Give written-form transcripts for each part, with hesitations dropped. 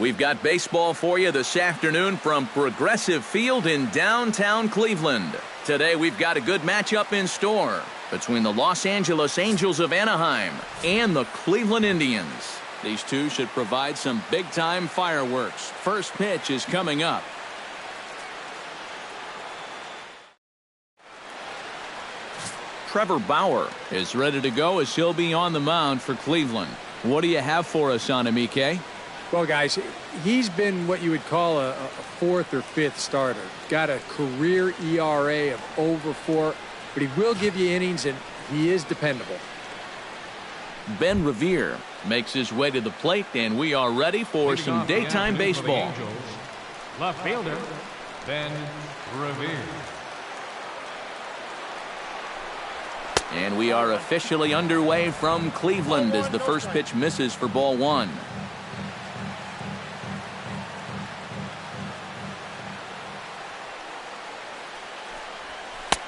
We've got baseball for you this afternoon from Progressive Field in downtown Cleveland. Today we've got a good matchup in store between the Los Angeles Angels of Anaheim and the Cleveland Indians. These two should provide some big-time fireworks. First pitch is coming up. Trevor Bauer is ready to go as he'll be on the mound for Cleveland. What do you have for us on him, EK? Well, guys, he's been what you would call a fourth or fifth starter. Got a career ERA of over 4, but he will give you innings, and he is dependable. Ben Revere makes his way to the plate, and we are ready for some daytime baseball. Left fielder, Ben Revere. And we are officially underway from Cleveland as the first pitch misses for ball one.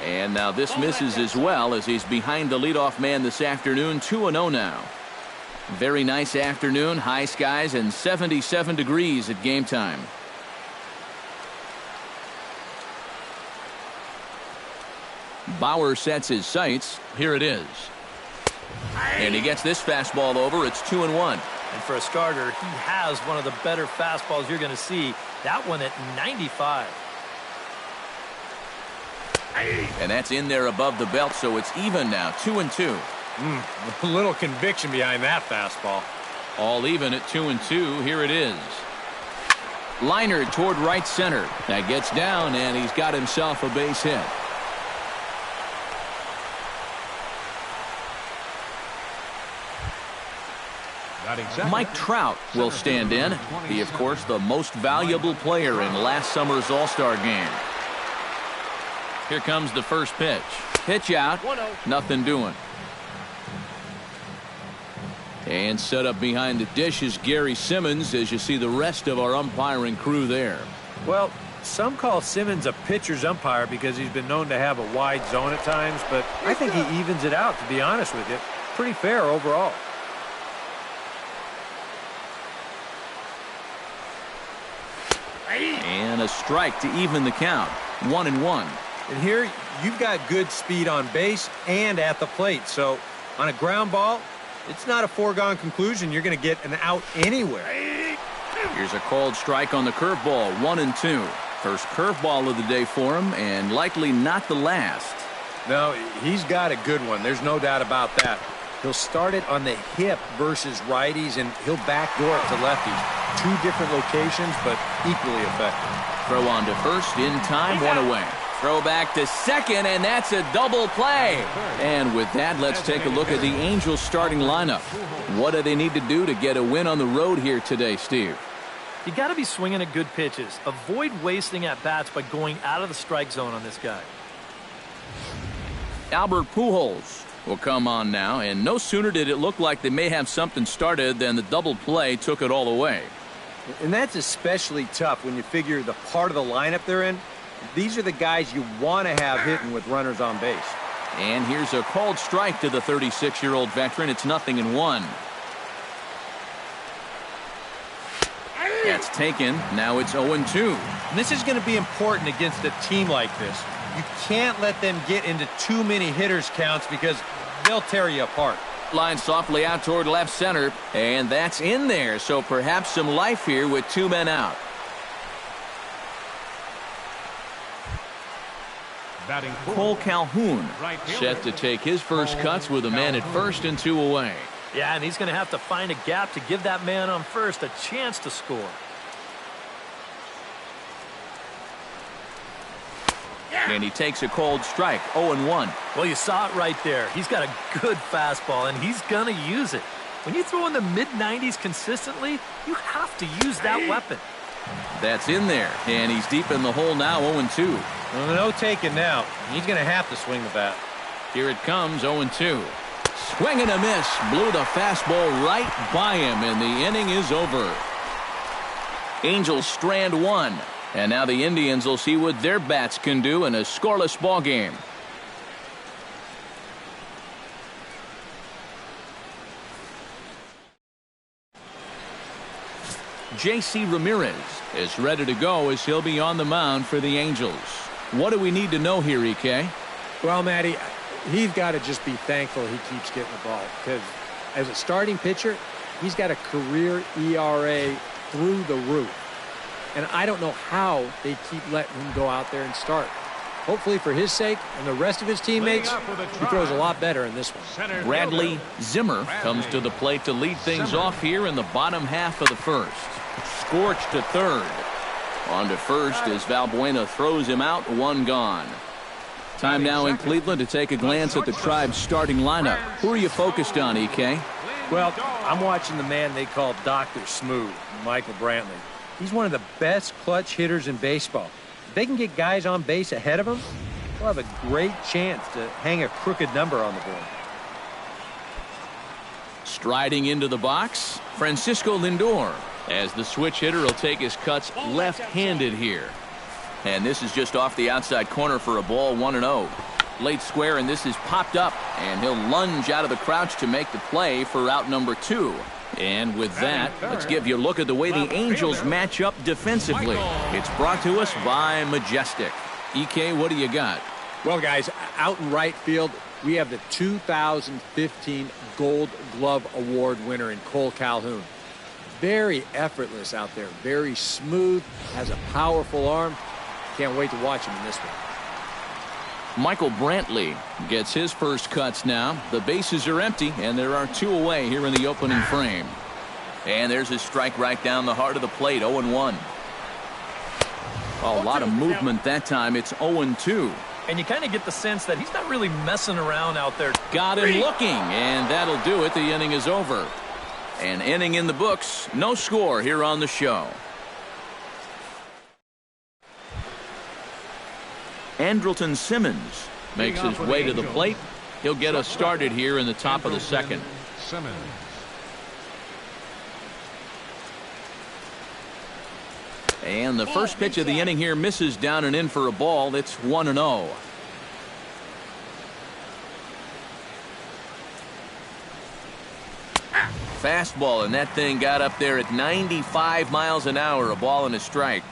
And now this misses as well as he's behind the leadoff man this afternoon. 2-0 now. Very nice afternoon, high skies and 77 degrees at game time. Bauer sets his sights. Here it is. And he gets this fastball over. It's 2-1. And for a starter, he has one of the better fastballs you're going to see. That one at 95. And that's in there above the belt, so it's even now, 2-2. A little conviction behind that fastball. All even at 2-2. Here it is. Liner toward right center. That gets down, and he's got himself a base hit. Mike Trout will stand in. He, of course, the most valuable player in last summer's All-Star game. Here comes the first pitch. Pitch out. Nothing doing. And set up behind the dish is Gary Simmons as you see the rest of our umpiring crew there. Well, some call Simmons a pitcher's umpire because he's been known to have a wide zone at times, but I think he evens it out, to be honest with you. Pretty fair overall. And a strike to even the count. 1-1. And here you've got good speed on base and at the plate. So on a ground ball, it's not a foregone conclusion you're going to get an out anywhere. Here's a called strike on the curveball. 1-2. First curveball of the day for him, and likely not the last. No, he's got a good one. There's no doubt about that. He'll start it on the hip versus righties, and he'll backdoor it to lefties. Two different locations, but equally effective. Throw on to first, in time, one away. Throw back to second, and that's a double play. And with that, let's take a look at the Angels starting lineup. What do they need to do to get a win on the road here today, Steve? You got to be swinging at good pitches. Avoid wasting at bats by going out of the strike zone on this guy. Albert Pujols will come on now, and no sooner did it look like they may have something started than the double play took it all away. And that's especially tough when you figure the part of the lineup they're in. These are the guys you want to have hitting with runners on base. And here's a called strike to the 36-year-old veteran. It's 0-1. That's taken. Now it's 0-2. And this is going to be important against a team like this. You can't let them get into too many hitters counts because they'll tear you apart. Line softly out toward left center, and that's in there. So perhaps some life here with two men out. Cole Calhoun set to take his first cuts with a man at first and two away. Yeah, and he's going to have to find a gap to give that man on first a chance to score. And he takes a cold strike, 0-1. Well, you saw it right there. He's got a good fastball, and he's going to use it. When you throw in the mid-90s consistently, you have to use that weapon. That's in there, and he's deep in the hole now, 0-2. Well, no taking now. He's going to have to swing the bat. Here it comes, 0-2. Swing and a miss. Blew the fastball right by him, and the inning is over. Angels strand one. And now the Indians will see what their bats can do in a scoreless ball game. J.C. Ramirez is ready to go as he'll be on the mound for the Angels. What do we need to know here, EK? Well, Matty, he's got to just be thankful he keeps getting the ball, because as a starting pitcher, he's got a career ERA through the roof. And I don't know how they keep letting him go out there and start. Hopefully for his sake and the rest of his teammates, he throws a lot better in this one. Bradley Zimmer comes to the plate to lead things off here in the bottom half of the first. Scorched to third. On to first as Valbuena throws him out, one gone. Time now in Cleveland to take a glance at the Tribe's starting lineup. Who are you focused on, EK? Well, I'm watching the man they call Dr. Smooth, Michael Brantley. He's one of the best clutch hitters in baseball. If they can get guys on base ahead of him, they'll have a great chance to hang a crooked number on the board. Striding into the box, Francisco Lindor, as the switch hitter will take his cuts left-handed here. And this is just off the outside corner for a ball, 1-0. Late square, and this is popped up, and he'll lunge out of the crouch to make the play for out number 2. And with that, let's give you a look at the way the Angels match up defensively. It's brought to us by Majestic. EK, what do you got? Well, guys, out in right field, we have the 2015 Gold Glove Award winner in Cole Calhoun. Very effortless out there, very smooth, has a powerful arm. Can't wait to watch him in this one. Michael Brantley gets his first cuts now. The bases are empty, and there are 2 away here in the opening frame. And there's his strike right down the heart of the plate, 0-1. A lot of movement that time. It's 0-2. And you kind of get the sense that he's not really messing around out there. Got him looking, and that'll do it. The inning is over. An inning in the books. No score here on the show. Andrelton Simmons makes his way to the plate. He'll get us started here in the top of the second. Simmons. And the first pitch of the inning here misses down and in for a ball. It's 1-0. Fastball, and that thing got up there at 95 miles an hour. A ball and a strike.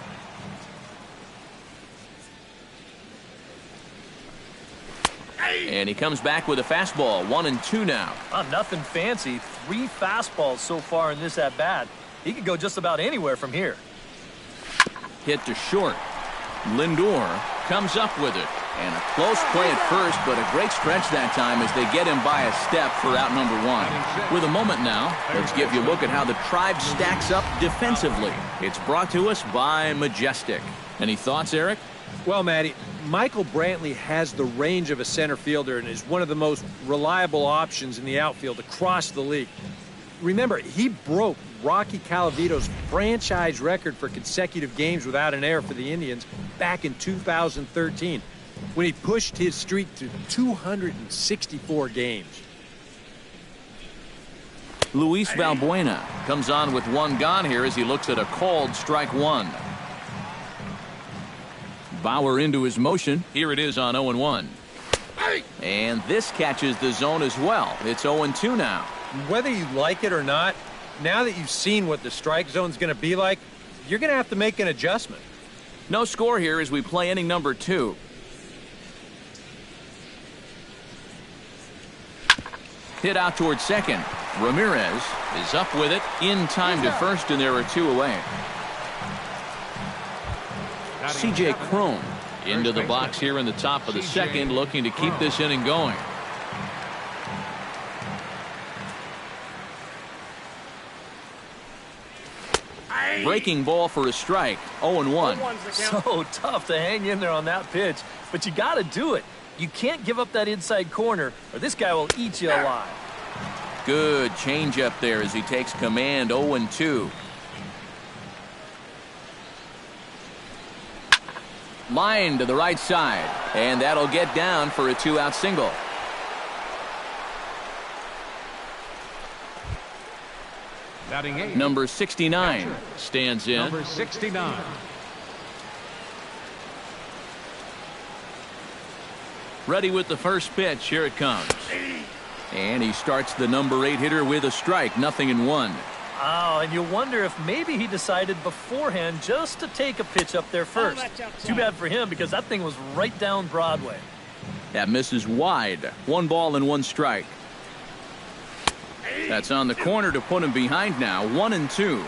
And he comes back with a fastball, 1-2 now. Nothing fancy. 3 fastballs so far in this at-bat. He could go just about anywhere from here. Hit to short. Lindor comes up with it. And a close play at first, but a great stretch that time as they get him by a step for out number 1. With a moment now, let's give you a look at how the Tribe stacks up defensively. It's brought to us by Majestic. Any thoughts, Eric? Well, Matty, Michael Brantley has the range of a center fielder and is one of the most reliable options in the outfield across the league. Remember, he broke Rocky Calavito's franchise record for consecutive games without an error for the Indians back in 2013 when he pushed his streak to 264 games. Luis Valbuena comes on with 1 gone here as he looks at a called strike 1. Bauer into his motion. Here it is on 0-1. And this catches the zone as well. It's 0-2 now. Whether you like it or not, now that you've seen what the strike zone's going to be like, you're going to have to make an adjustment. No score here as we play inning number 2. Hit out towards second. Ramirez is up with it in time to first, and there are 2 away. C.J. Cron into the box here in the top of the second, looking to keep this inning going. Breaking ball for a strike. 0-1. So tough to hang in there on that pitch, but you got to do it. You can't give up that inside corner, or this guy will eat you alive. Good changeup there as he takes command. 0-2. Line to the right side, and that'll get down for a 2-out single. Number 69 stands in. Number 69. Ready with the first pitch. Here it comes. And he starts the number 8 hitter with a strike. 0-1. Oh, and you wonder if maybe he decided beforehand just to take a pitch up there first. Too bad for him because that thing was right down Broadway. That misses wide. 1 ball and 1 strike. That's on the corner to put him behind now. 1-2.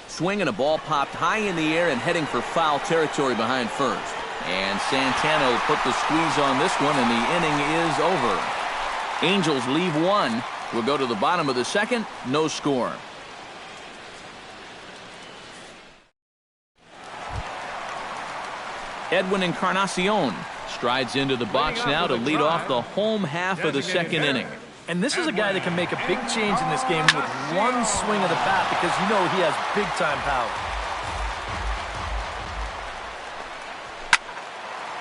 Swing and a ball popped high in the air and heading for foul territory behind first. And Santana will put the squeeze on this one, and the inning is over. Angels leave 1. We'll go to the bottom of the second. No score. Edwin Encarnacion strides into the box now to lead off the home half of the second inning. And this is a guy that can make a big change in this game with 1 swing of the bat because you know he has big-time power.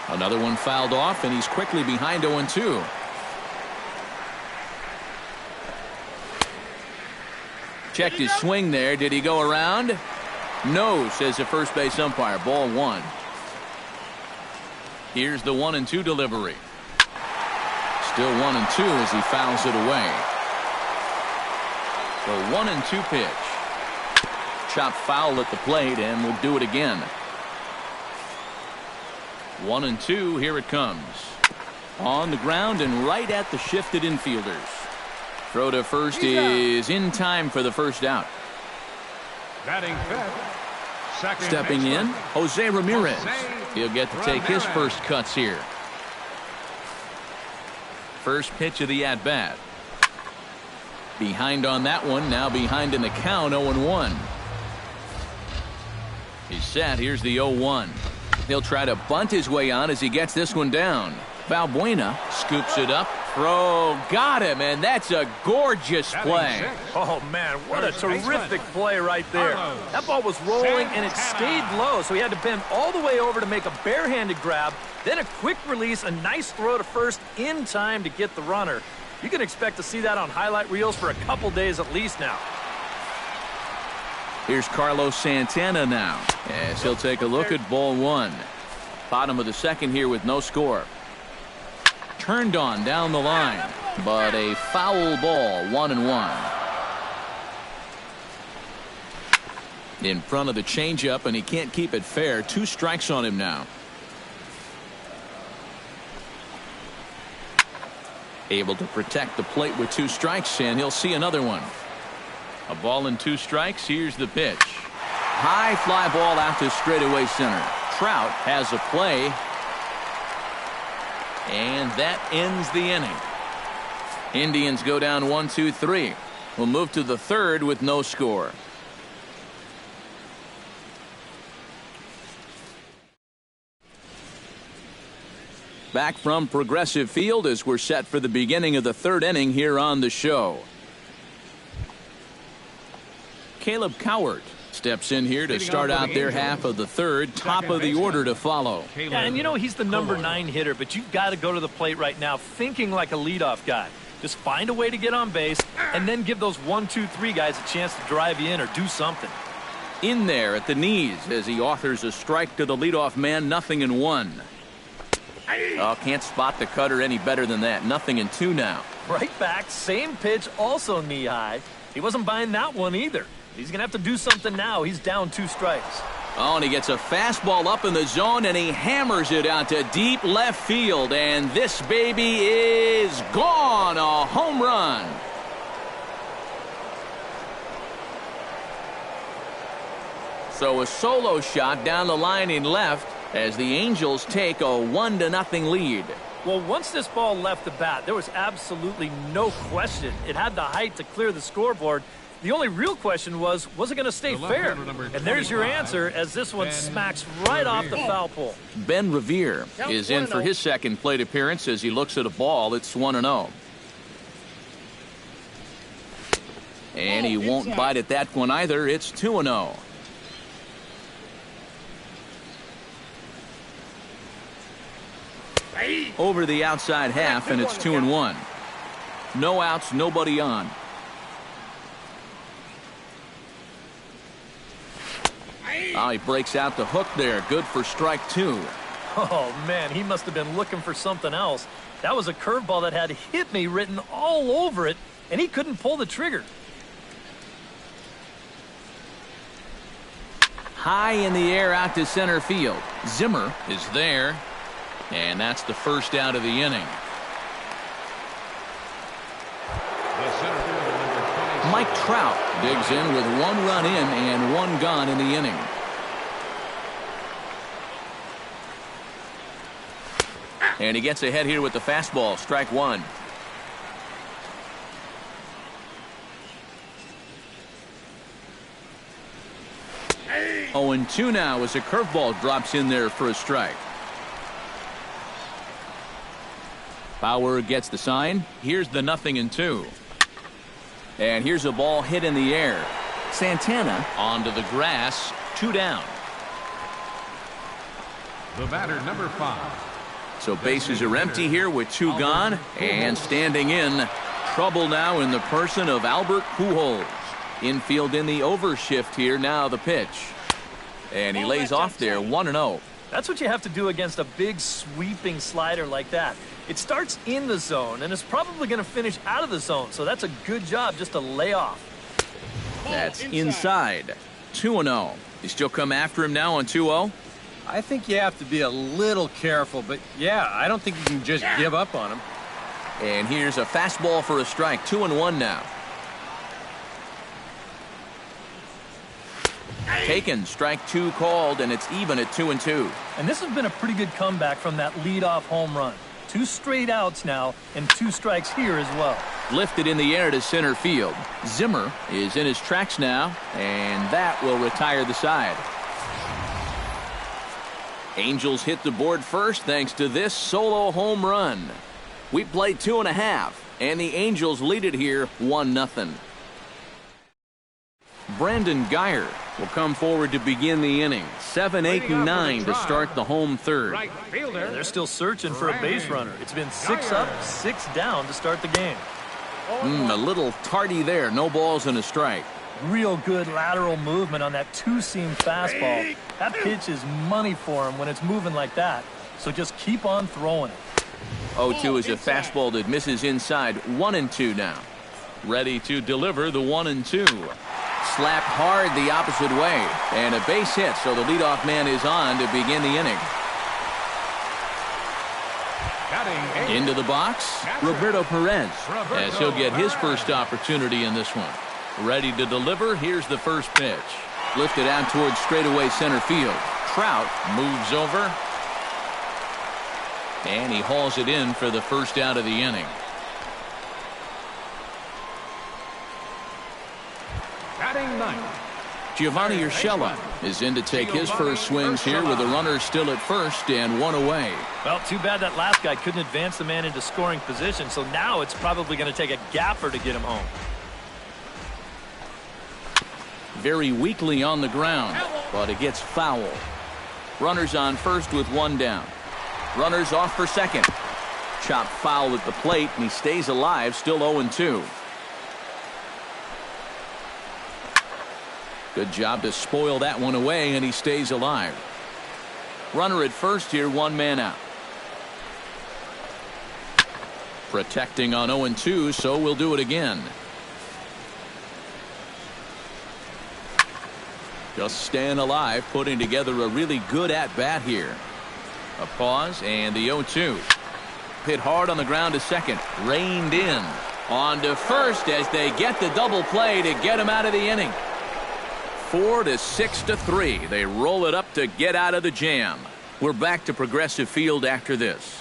Another one fouled off, and he's quickly behind 0-2. Checked his swing there. Did he go around? No, says the first base umpire. Ball 1. Here's the 1-2 delivery. Still 1-2 as he fouls it away. The 1-2 pitch. Chopped foul at the plate, and we'll do it again. 1-2. Here it comes. On the ground and right at the shifted infielders. Throw to first is in time for the first out. Batting fifth. Second Stepping in, Jose Ramirez. Jose He'll get to take his first cuts here. First pitch of the at-bat. Behind on that one, now behind in the count, 0-1. He's set. Here's the 0-1. He'll try to bunt his way on as he gets this one down. Valbuena scoops it up. Throw, got him, and that's a gorgeous play. Oh, man, what a terrific play right there. That ball was rolling, and it stayed low, so he had to bend all the way over to make a barehanded grab, then a quick release, a nice throw to first in time to get the runner. You can expect to see that on highlight reels for a couple days at least now. Here's Carlos Santana now, as he'll take a look at ball 1. Bottom of the second here with no score. Turned on down the line, but a foul ball, 1-1. In front of the changeup, and he can't keep it fair. 2 strikes on him now. Able to protect the plate with 2 strikes, and he'll see another one. A ball and 2 strikes. Here's the pitch. High fly ball out to straightaway center. Trout has a play. And that ends the inning. Indians go down 1-2-3. We'll move to the third with no score. Back from Progressive Field as we're set for the beginning of the third inning here on the show. Caleb Cowart steps in here to start out their half of the third. Top of the order to follow. Yeah, and you know he's the number 9 hitter, but you've got to go to the plate right now thinking like a leadoff guy. Just find a way to get on base and then give those 1, 2, 3 guys a chance to drive you in or do something. In there at the knees as he authors a strike to the leadoff man. 0-1. Oh, can't spot the cutter any better than that. 0-2 now. Right back, same pitch, also knee high. He wasn't buying that one either. He's going to have to do something now. He's down 2 strikes. Oh, and he gets a fastball up in the zone, and he hammers it out to deep left field. And this baby is gone. A home run. So a solo shot down the line in left as the Angels take a 1-0 lead. Well, once this ball left the bat, there was absolutely no question. It had the height to clear the scoreboard. The only real question was it going to stay fair? And there's your answer as this one smacks right off the foul pole. Ben Revere is in for his second plate appearance as he looks at a ball. It's 1-0. And he won't bite at that one either. It's 2-0. Over the outside half, and it's 2-1. No outs, nobody on. Oh, he breaks out the hook there. Good for strike 2. Oh, man, he must have been looking for something else. That was a curveball that had "hit me" written all over it, and he couldn't pull the trigger. High in the air out to center field. Zimmer is there, and that's the first out of the inning. The center fielder, number 26. Mike Trout digs in with 1 run in and 1 gone in the inning. And he gets ahead here with the fastball, strike 1. Hey. 0-2 now as a curveball drops in there for a strike. Bauer gets the sign. Here's the 0-2. And here's a ball hit in the air. Santana onto the grass, 2 down. The batter, number 5. So bases are empty here with 2 gone, and standing in, trouble now in the person of Albert Pujols. Infield in the overshift here, now the pitch. And he lays off there, 1-0. That's what you have to do against a big sweeping slider like that. It starts in the zone, and it's probably going to finish out of the zone, so that's a good job just to lay off. That's inside. 2-0. You still come after him now on 2-0? I think you have to be a little careful, but yeah, I don't think you can just give up on him. And here's a fastball for a strike, 2-1 now. Taken, strike 2 called, and it's even at 2-2. And this has been a pretty good comeback from that leadoff home run. 2 straight outs now, and 2 strikes here as well. Lifted in the air to center field. Zimmer is in his tracks now, and that will retire the side. Angels hit the board first thanks to this solo home run. We played 2.5, and the Angels lead it here 1-0. Brandon Geyer will come forward to begin the inning. 7, 8, and 9 to start the home third. Right fielder. They're still searching for a base runner. It's been 6 up, 6 down to start the game. A little tardy there. No balls and a strike. Real good lateral movement on that 2-seam fastball. That pitch is money for him when it's moving like that. So just keep on throwing it. 0-2 is a fastball that misses inside. 1-2 now. Ready to deliver the 1-2. Slapped hard the opposite way. And a base hit, so the leadoff man is on to begin the inning. Into the box, Roberto Perez, as he'll get his first opportunity in this one. Ready to deliver, here's the first pitch. Lifted out towards straightaway center field. Trout moves over. And he hauls it in for the first out of the inning. Batting 9. Giovanni Urshela is in to take his first swings here with a runner still at first and 1 away. Well, too bad that last guy couldn't advance the man into scoring position, so now it's probably going to take a gapper to get him home. Very weakly on the ground, but it gets foul. Runners on first with 1 down. Runners off for second. Chopped foul at the plate, and he stays alive, still 0-2. Good job to spoil that one away, and he stays alive. Runner at first here, 1 man out. Protecting on 0-2, so we'll do it again. Just staying alive, putting together a really good at-bat here. A pause, and the 0-2. Hit hard on the ground to second. Reined in. On to first as they get the double play to get him out of the inning. 4-6-3. They roll it up to get out of the jam. We're back to Progressive Field after this.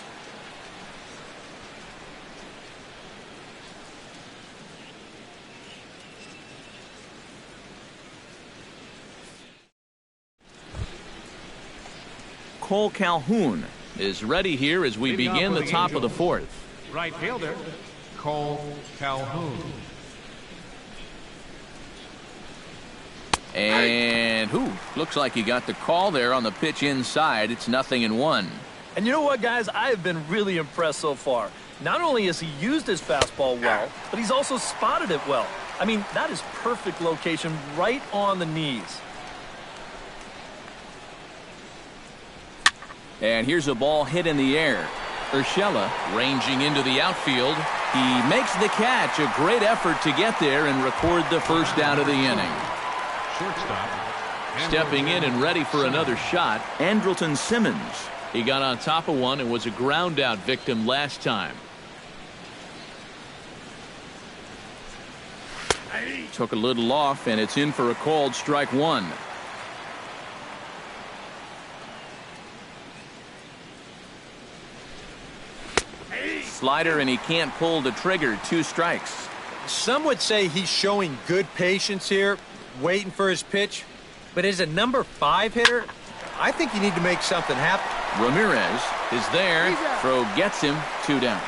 Cole Calhoun is ready here as we begin the top of the 4th. Right fielder, Cole Calhoun. And looks like he got the call there on the pitch inside. It's 0-1. And you know what, guys? I have been really impressed so far. Not only has he used his fastball well, but he's also spotted it well. I mean, that is perfect location right on the knees. And here's a ball hit in the air. Urshela ranging into the outfield. He makes the catch. A great effort to get there and record the first out of the inning. Shortstop. Stepping in and ready for another shot, Andrelton Simmons. He got on top of one and was a ground out victim last time. Took a little off, and it's in for a called strike one. Slider, and he can't pull the trigger. 2 strikes. Some would say he's showing good patience here, waiting for his pitch. But as a number 5 hitter, I think you need to make something happen. Ramirez is there. Throw gets him. 2 down.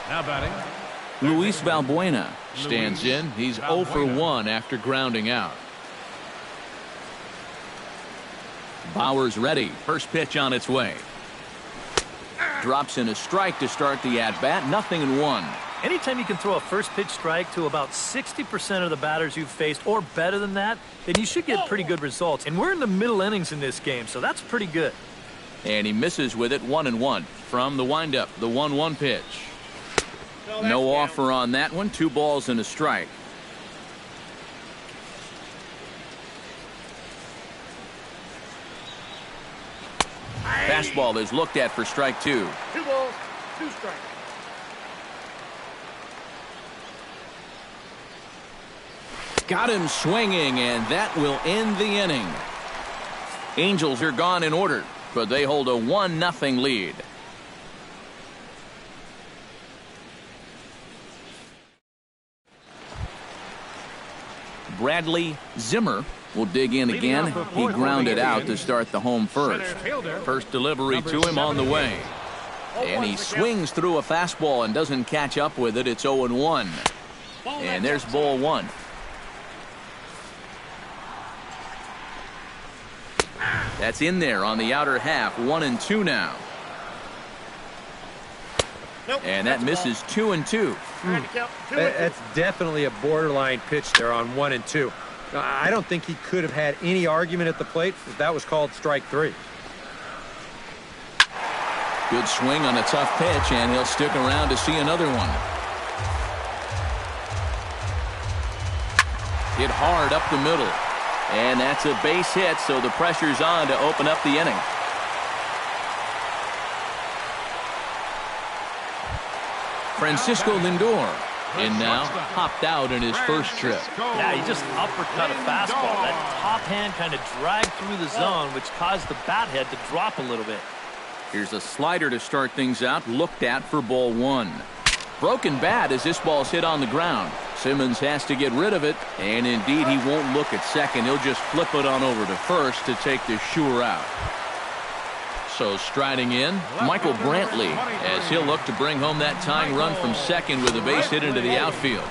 Now batting. Luis Valbuena stands in. He's 0 for 1 after grounding out. Bauer's ready. First pitch on its way. Drops in a strike to start the at-bat. 0-1. Anytime you can throw a first pitch strike to about 60% of the batters you've faced or better than that, then you should get pretty good results. And we're in the middle innings in this game, so that's pretty good. And he misses with it. 1-1 from the windup. The 1-1 pitch. No offer on that one. 2 balls and a strike. Fastball is looked at for strike 2. 2 balls, 2 strikes. Got him swinging, and that will end the inning. Angels are gone in order, but they hold a 1-0 lead. Bradley Zimmer will dig in again. He grounded out to start the home first. First delivery to him on the way. And he swings through a fastball and doesn't catch up with it. It's 0-1. And there's ball 1. That's in there on the outer half. 1-2 now. And that misses 2-2. That's definitely a borderline pitch there on 1-2. I don't think he could have had any argument at the plate if that was called strike 3. Good swing on a tough pitch, and he'll stick around to see another one. Hit hard up the middle. And that's a base hit, so the pressure's on to open up the inning. Francisco Lindor in now, hopped out in his first trip. Yeah, he just uppercut a fastball. That top hand kind of dragged through the zone, which caused the bat head to drop a little bit. Here's a slider to start things out, looked at for ball 1. Broken bat as this ball's hit on the ground. Simmons has to get rid of it, and indeed he won't look at second. He'll just flip it on over to first to take the sure out. So striding in, Michael Brantley, as he'll look to bring home that tying run from second with a base hit into the outfield.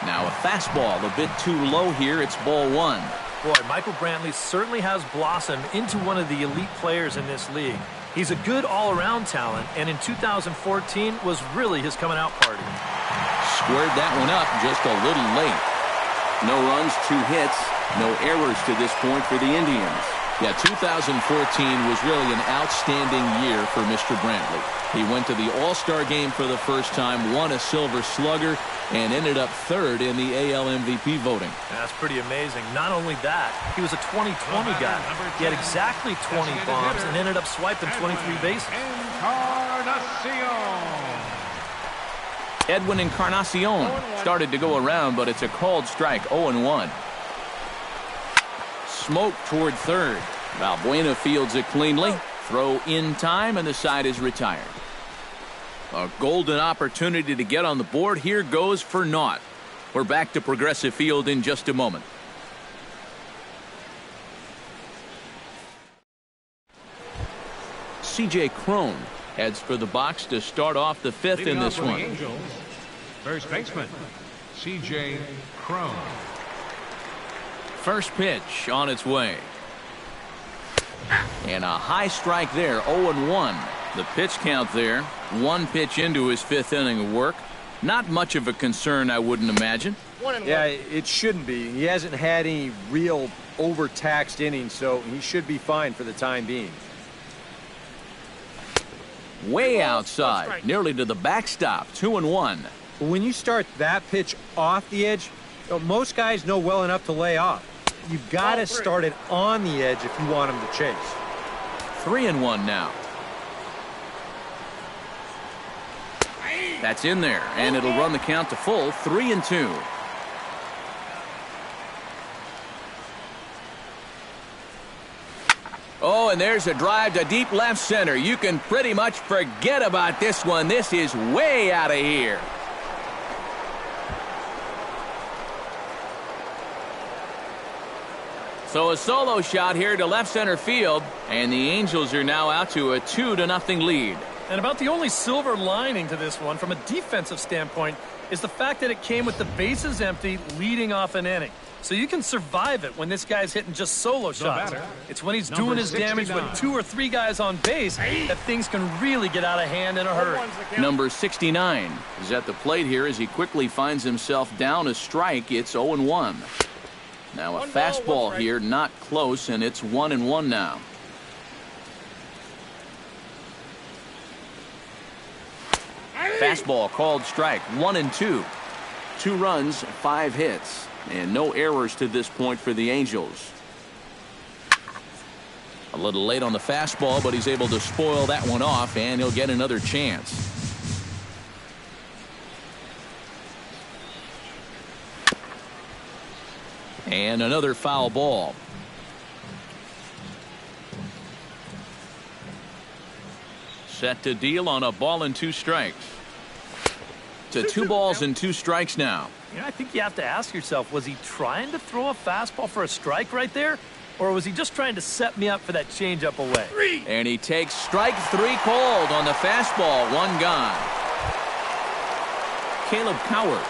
Now a fastball a bit too low here. It's ball 1. Boy, Michael Brantley certainly has blossomed into one of the elite players in this league. He's a good all-around talent, and in 2014 was really his coming-out party. Squared that one up just a little late. No runs, 2 hits, no errors to this point for the Indians. Yeah, 2014 was really an outstanding year for Mr. Brantley. He went to the All-Star game for the first time, won a Silver Slugger, and ended up 3rd in the AL MVP voting. That's pretty amazing. Not only that, he was a 20-20 guy. He had exactly 20 bombs and ended up swiping 23 bases. Edwin Encarnacion started to go around, but it's a called strike. 0-1. Smoke toward third. Valbuena fields it cleanly. Throw in time, and the side is retired. A golden opportunity to get on the board. Here goes for naught. We're back to Progressive Field in just a moment. C.J. Cron heads for the box to start off the 5th in this one. Angels, first baseman, C.J. Cron. First pitch on its way. And a high strike there, 0-1. The pitch count there, 1 pitch into his 5th inning of work. Not much of a concern, I wouldn't imagine. Yeah, it shouldn't be. He hasn't had any real overtaxed innings, so he should be fine for the time being. Way outside, nearly to the backstop, 2-1. When you start that pitch off the edge, most guys know well enough to lay off. You've got to start it on the edge if you want him to chase. 3-1 now. That's in there, and it'll run the count to full, 3-2. Oh, and there's a drive to deep left center. You can pretty much forget about this one. This is way out of here. So a solo shot here to left center field, and the Angels are now out to a 2-0 lead. And about the only silver lining to this one from a defensive standpoint is the fact that it came with the bases empty leading off an inning. So you can survive it when this guy's hitting just solo shots. It's when he's doing his damage with 2 or 3 guys on base that things can really get out of hand in a hurry. Number 69 is at the plate here as he quickly finds himself down a strike. It's 0-1. Now a fastball here, not close, and it's 1-1 now. Fastball called strike, 1-2. 2 runs, 5 hits, and no errors to this point for the Angels. A little late on the fastball, but he's able to spoil that one off, and he'll get another chance. And another foul ball. Set to deal on a ball and 2 strikes. To 2 balls and 2 strikes now. You know, I think you have to ask yourself, was he trying to throw a fastball for a strike right there? Or was he just trying to set me up for that changeup away? And he takes strike 3 called on the fastball. 1 gone. Caleb Cowart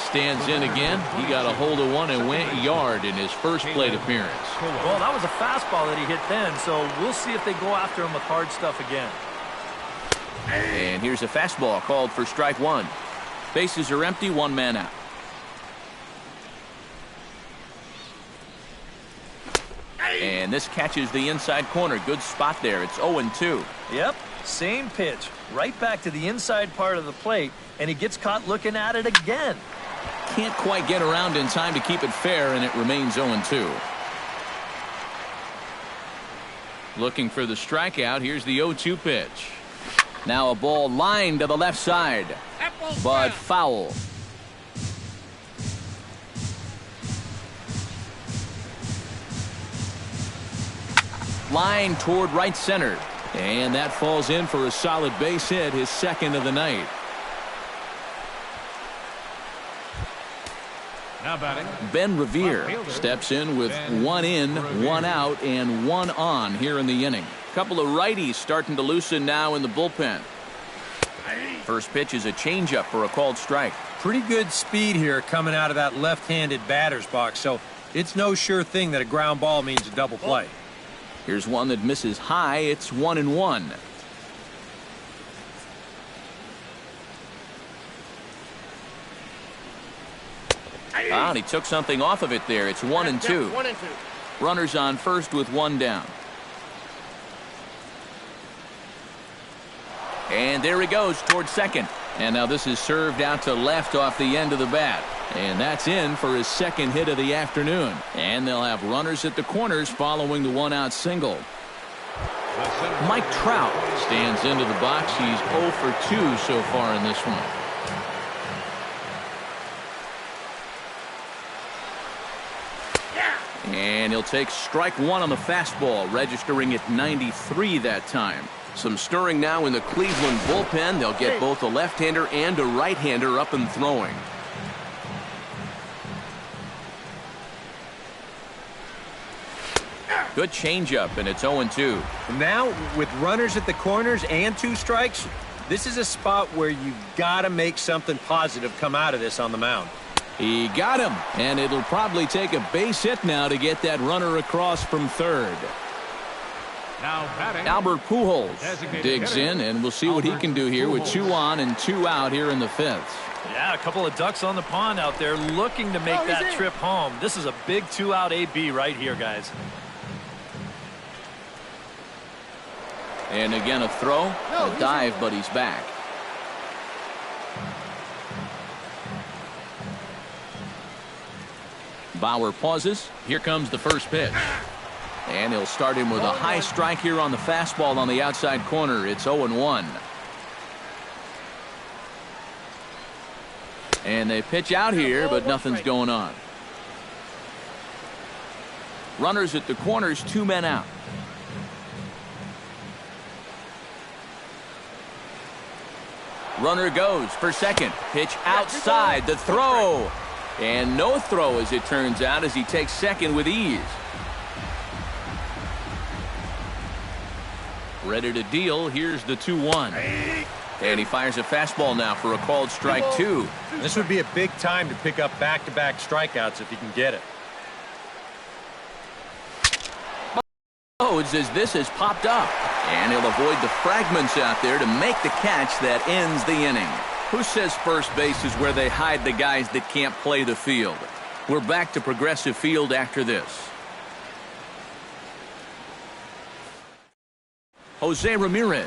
stands in again. He got a hold of one and went yard in his first plate appearance. Well, that was a fastball that he hit then, so we'll see if they go after him with hard stuff again. And here's a fastball called for strike 1. Bases are empty, 1 man out. And this catches the inside corner. Good spot there. It's 0-2. Yep, same pitch. Right back to the inside part of the plate, and he gets caught looking at it again. Can't quite get around in time to keep it fair, and it remains 0-2. Looking for the strikeout. Here's the 0-2 pitch. Now a ball lined to the left side, but foul. Line toward right center, and that falls in for a solid base hit, his 2nd of the night. Now batting, Ben Revere steps in with 1 in, 1 out, and 1 on here in the inning. Couple of righties starting to loosen now in the bullpen. First pitch is a changeup for a called strike. Pretty good speed here coming out of that left-handed batter's box, so it's no sure thing that a ground ball means a double play. Here's one that misses high. It's 1-1. And he took something off of it there. It's 1-2. Runners on first with 1 down. And there he goes towards second. And now this is served out to left off the end of the bat. And that's in for his 2nd hit of the afternoon. And they'll have runners at the corners following the 1-out single. Mike Trout stands into the box. He's 0 for 2 so far in this one. And he'll take strike 1 on the fastball, registering at 93 that time. Some stirring now in the Cleveland bullpen. They'll get both a left-hander and a right-hander up and throwing. Good changeup, and it's 0-2. Now, with runners at the corners and 2 strikes, this is a spot where you've got to make something positive come out of this on the mound. He got him, and it'll probably take a base hit now to get that runner across from third. now batting, Albert Pujols digs in, and we'll see what he can do here with 2 on and 2 out here in the 5th. Yeah, a couple of ducks on the pond out there looking to make that trip home. This is a big 2-out AB right here, guys. And again a throw, a dive, but he's back. Bauer pauses. Here comes the first pitch. And he'll start him with a high strike here on the fastball on the outside corner. It's 0-1. And they pitch out here, but nothing's going on. Runners at the corners, 2 men out. Runner goes for second. Pitch outside. The throw. And no throw, as it turns out, as he takes second with ease. Ready to deal. Here's the 2-1. And he fires a fastball now for a called strike 2. This would be a big time to pick up back-to-back strikeouts if he can get it. As this has popped up. And he'll avoid the fragments out there to make the catch that ends the inning. Who says first base is where they hide the guys that can't play the field? We're back to Progressive Field after this. Jose Ramirez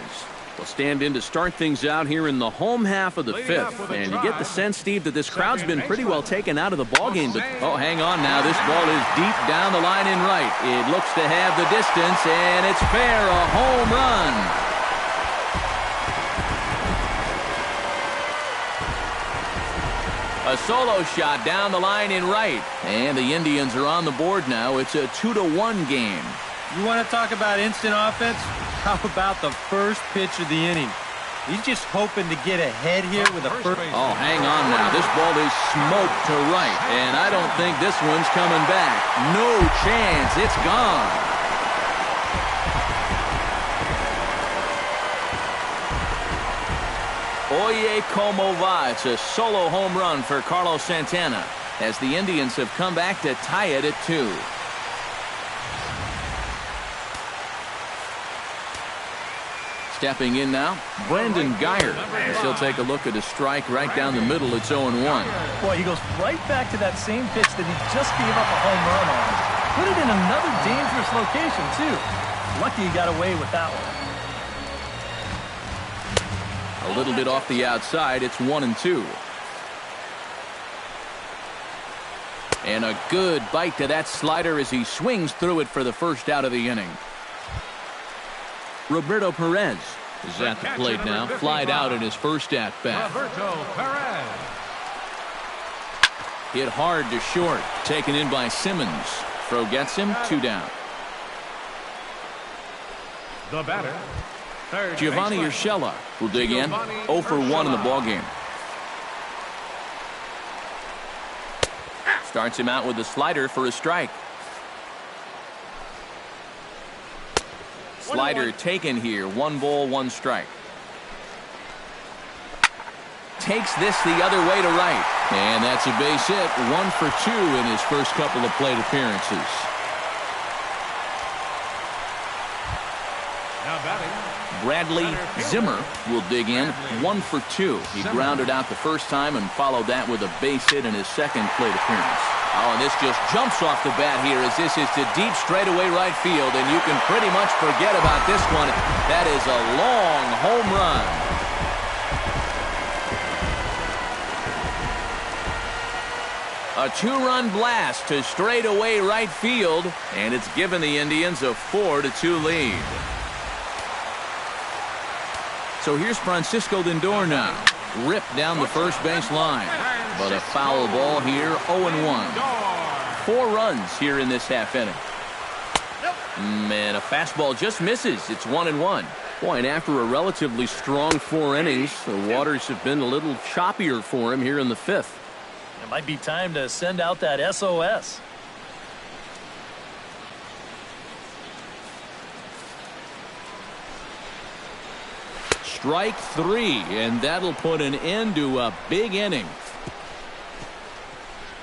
will stand in to start things out here in the home half of the fifth. And you get the sense, Steve, that this crowd's been pretty well taken out of the ballgame. But, oh, hang on now. This ball is deep down the line in right. It looks to have the distance, and it's fair, a home run. A solo shot down the line in right. And the Indians are on the board now. It's a 2-1 game. You want to talk about instant offense? How about the first pitch of the inning? He's just hoping to get ahead here with a first. Oh, hang on now. This ball is smoked to right. And I don't think this one's coming back. No chance. It's gone. Oye, como va. It's a solo home run for Carlos Santana as the Indians have come back to tie it at 2. Stepping in now, Brandon Guyer. As he'll take a look at a strike right down the middle. It's 0-1. Boy, he goes right back to that same pitch that he just gave up a home run on. Put it in another dangerous location, too. Lucky he got away with that one. A little bit off the outside. It's 1-2. And a good bite to that slider as he swings through it for the first out of the inning. Roberto Perez is at the plate now. Flied out in his first at-bat. Roberto Perez. Hit hard to short. Taken in by Simmons. Throw gets him. 2 down. The batter, third Giovanni baseman. Urshela will dig in. 0 for 1 in the ballgame. Starts him out with a slider for a strike. Slider taken here. 1 ball, 1 strike. Takes this the other way to right. And that's a base hit. 1 for 2 in his first couple of plate appearances. Now batting, Bradley Zimmer will dig in. 1 for 2. He grounded out the first time and followed that with a base hit in his second plate appearance. Oh, and this just jumps off the bat here as this is to deep straightaway right field, and you can pretty much forget about this one. That is a long home run. A 2-run blast to straightaway right field, and it's given the Indians a 4-2 lead. So here's Francisco Lindor now. Ripped down the first base line. But a foul ball here, 0-1. 4 runs here in this half inning. And a fastball just misses. It's 1-1. Boy, and after a relatively strong 4 innings, the waters have been a little choppier for him here in the 5th. It might be time to send out that SOS. Strike 3, and that'll put an end to a big inning.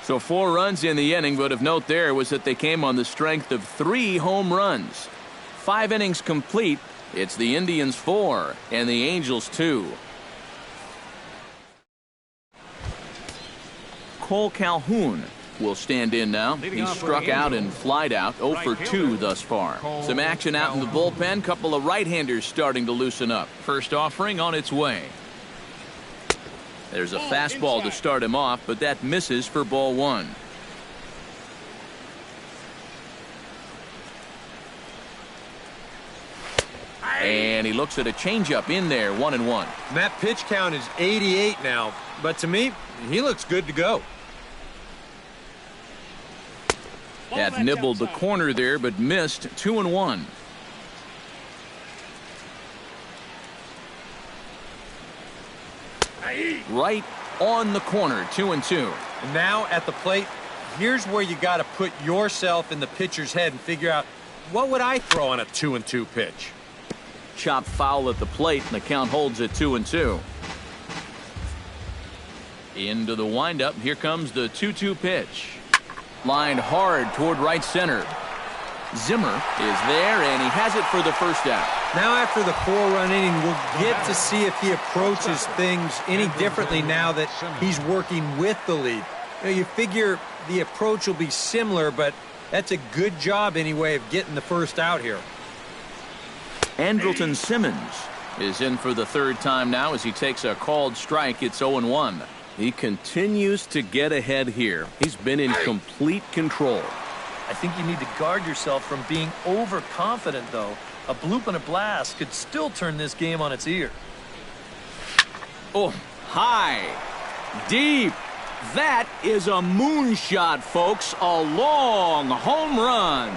So 4 runs in the inning, but of note there was that they came on the strength of 3 home runs. 5 innings complete. It's the Indians 4 and the Angels 2. Cole Calhoun will stand in now. He's struck out and flied out, 0 for 2 thus far. Some action out in the bullpen. Couple of right-handers starting to loosen up. First offering on its way. There's a fastball to start him off, but that misses for ball 1. And he looks at a changeup in there, 1-1. That pitch count is 88 now, but to me, he looks good to go. That nibbled the corner there, but missed, 2-1. Right on the corner, 2-2. And now at the plate, here's where you got to put yourself in the pitcher's head and figure out, what would I throw on a 2-2 pitch? Chop foul at the plate, and the count holds at 2-2. Into the windup. Here comes the 2-2 pitch. Lined hard toward right center. Zimmer is there, and he has it for the first out. Now after the 4-run inning, we'll get to see if he approaches things any differently now that he's working with the lead. You figure the approach will be similar, but that's a good job anyway of getting the first out here. Andrelton Simmons is in for the third time now as he takes a called strike. It's 0-1. He continues to get ahead here. He's been in complete control. I think you need to guard yourself from being overconfident, though. A bloop and a blast could still turn this game on its ear. Oh, high, deep. That is a moonshot, folks. A long home run.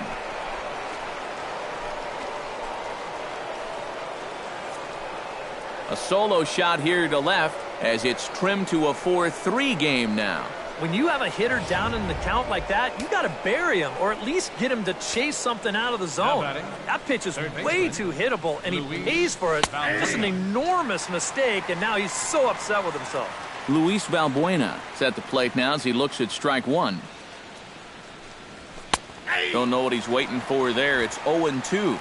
A solo shot here to left as it's trimmed to a 4-3 game now. When you have a hitter down in the count like that, you got to bury him or at least get him to chase something out of the zone. That pitch is way too hittable, and he pays for it. Just an enormous mistake, and now he's so upset with himself. Luis Valbuena is at the plate now as he looks at strike 1. Don't know what he's waiting for there. It's 0-2.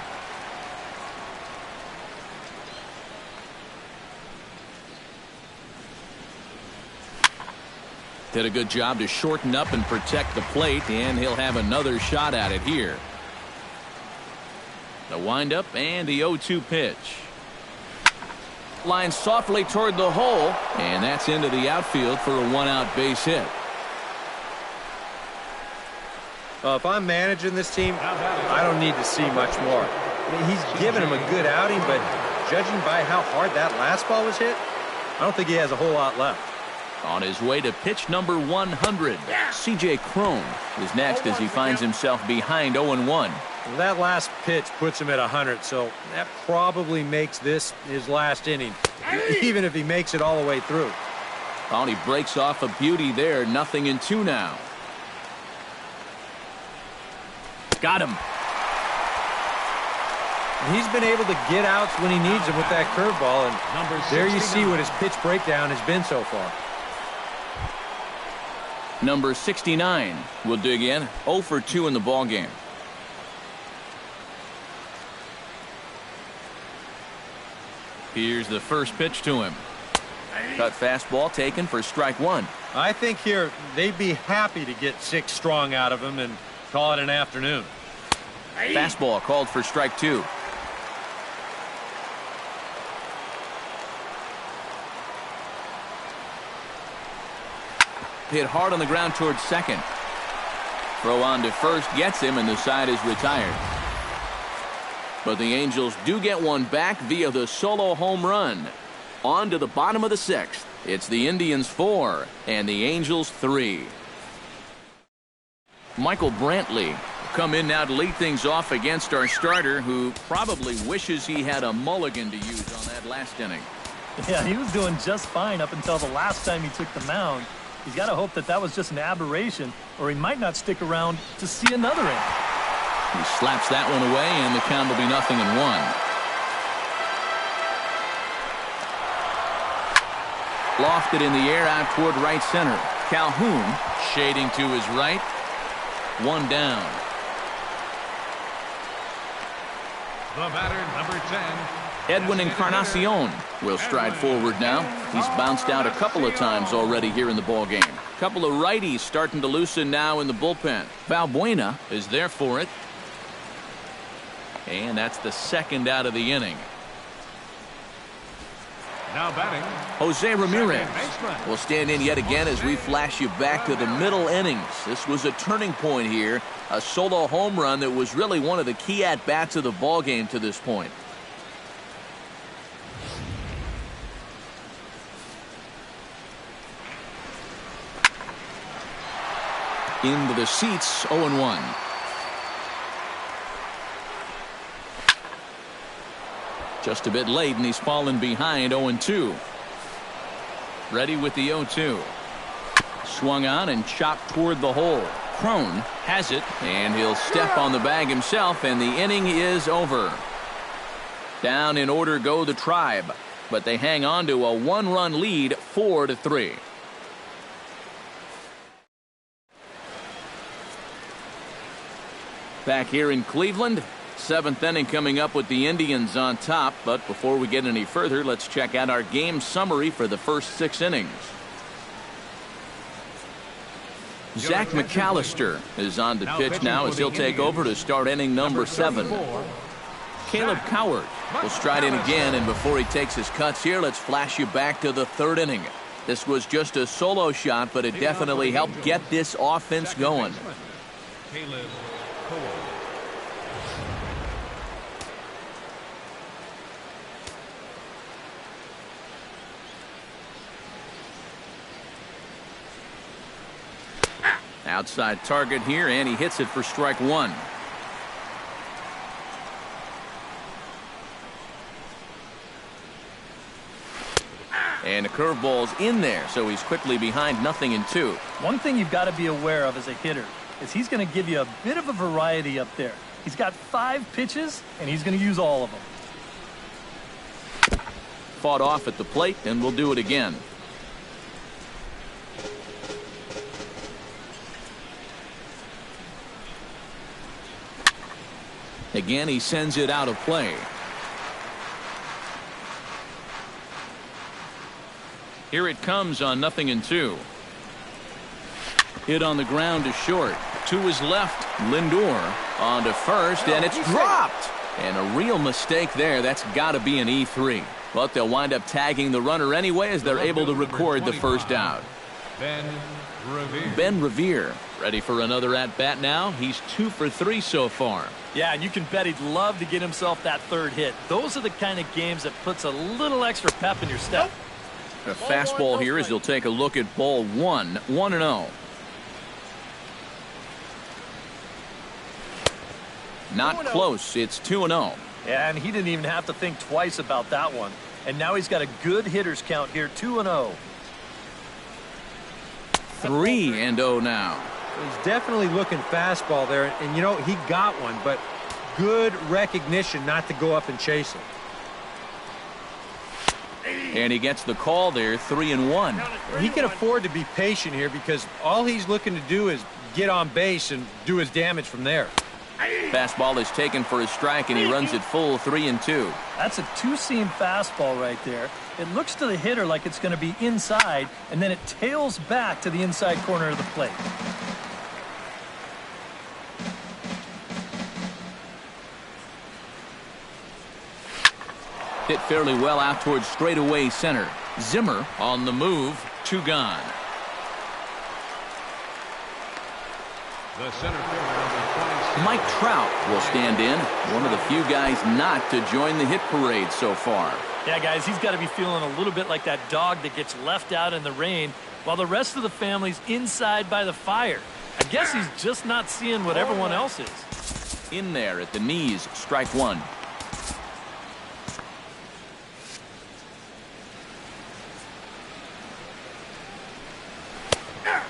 Did a good job to shorten up and protect the plate, and he'll have another shot at it here. The windup and the 0-2 pitch. Line softly toward the hole, and that's into the outfield for a 1-out base hit. If I'm managing this team, I don't need to see much more. I mean, he's given him a good outing, but judging by how hard that last ball was hit, I don't think he has a whole lot left. On his way to pitch number 100, C.J. Cron is next as he finds himself behind 0-1. Well, that last pitch puts him at 100, so that probably makes this his last inning, even if he makes it all the way through. Oh, and he breaks off a beauty there. 0-2 now. Got him. He's been able to get outs when he needs them with that curveball, and there you see what his pitch breakdown has been so far. Number 69 will dig in. 0 for 2 in the ballgame. Here's the first pitch to him. Cut fastball taken for strike 1. I think here they'd be happy to get 6 strong out of him and call it an afternoon. Fastball called for strike 2. Hit hard on the ground towards second. Throw on to first gets him, and the side is retired. But the Angels do get one back via the solo home run. On to the bottom of the 6th. It's the Indians 4 and the Angels 3. Michael Brantley will come in now to lead things off against our starter, who probably wishes he had a mulligan to use on that last inning. Yeah, he was doing just fine up until the last time he took the mound. He's got to hope that that was just an aberration, or he might not stick around to see another inning. He slaps that one away, and the count will be 0-1. Lofted in the air out toward right center. Calhoun shading to his right. 1 down. The batter, number 10. Edwin Encarnacion will stride forward now. He's bounced out a couple of times already here in the ball game. Couple of righties starting to loosen now in the bullpen. Valbuena is there for it. And that's the second out of the inning. Now batting, Jose Ramirez baseman. will stand in yet again as we flash you back to the middle innings. This was a turning point here. A solo home run that was really one of the key at-bats of the ballgame to this point. Into the seats, 0-1. Just a bit late, and he's fallen behind 0-2. Ready with the 0-2. Swung on and chopped toward the hole. Crone has it, and he'll step on the bag himself, and the inning is over. Down in order go the Tribe, but they hang on to a one-run lead, 4-3. Back here in Cleveland, seventh inning coming up with the Indians on top. But before we get any further, let's check out our game summary for the first 6 innings. Zach McAllister is on the pitch now as he'll take over to start inning number 7. Caleb Coward will stride in again, and before he takes his cuts here, let's flash you back to the 3rd inning. This was just a solo shot, but it definitely helped get this offense going. Caleb Coward. Outside target here, and he hits it for strike 1. And the curveball's in there, so he's quickly behind 0-2. One thing you've got to be aware of as a hitter is he's going to give you a bit of a variety up there. He's got 5 pitches, and he's going to use all of them. Fought off at the plate, and we'll do it again. Again, he sends it out of play. Here it comes on 0-2. Hit on the ground to short. To his left, Lindor on to first, and it's dropped. And a real mistake there. That's got to be an E3. But they'll wind up tagging the runner anyway as they're able to record the first out. Ben Revere ready for another at-bat now. He's 2 for 3 so far. Yeah, and you can bet he'd love to get himself that 3rd hit. Those are the kind of games that puts a little extra pep in your step. A fastball here as he'll take a look at ball 1, 1-0. Not close. It's 2-0. Yeah, and he didn't even have to think twice about that one. And now he's got a good hitters count here, 2-0. 3-0 now. He's definitely looking fastball there, and you know, he got one, but good recognition not to go up and chase it. And he gets the call there, 3-1. He can afford to be patient here because all he's looking to do is get on base and do his damage from there. Fastball is taken for a strike, and he runs it full, 3-2. That's a 2-seam fastball right there. It looks to the hitter like it's going to be inside, and then it tails back to the inside corner of the plate. Hit fairly well out towards straightaway center. Zimmer on the move, 2 gone. The center fielder, number 26. Mike Trout will stand in, one of the few guys not to join the hit parade so far. Yeah, guys, he's got to be feeling a little bit like that dog that gets left out in the rain while the rest of the family's inside by the fire. I guess he's just not seeing what everyone else is. In there at the knees, strike 1.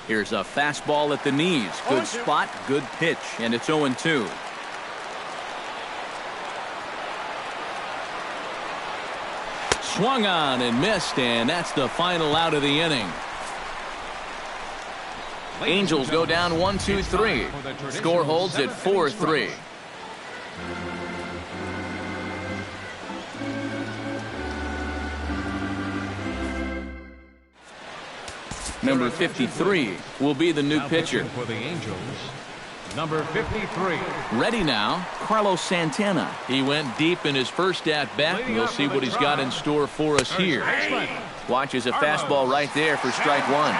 Here's a fastball at the knees. Good spot, good pitch, and it's 0-2. Swung on and missed, and that's the final out of the inning. Angels go down 1-2-3. Score holds at 4-3. Number 53 will be the new Now pitcher. pitching for the Angels, number 53. Ready now, Carlos Santana. He went deep in his first at-bat. We'll see what he's got in store for us here. Watches a fastball right there for strike one.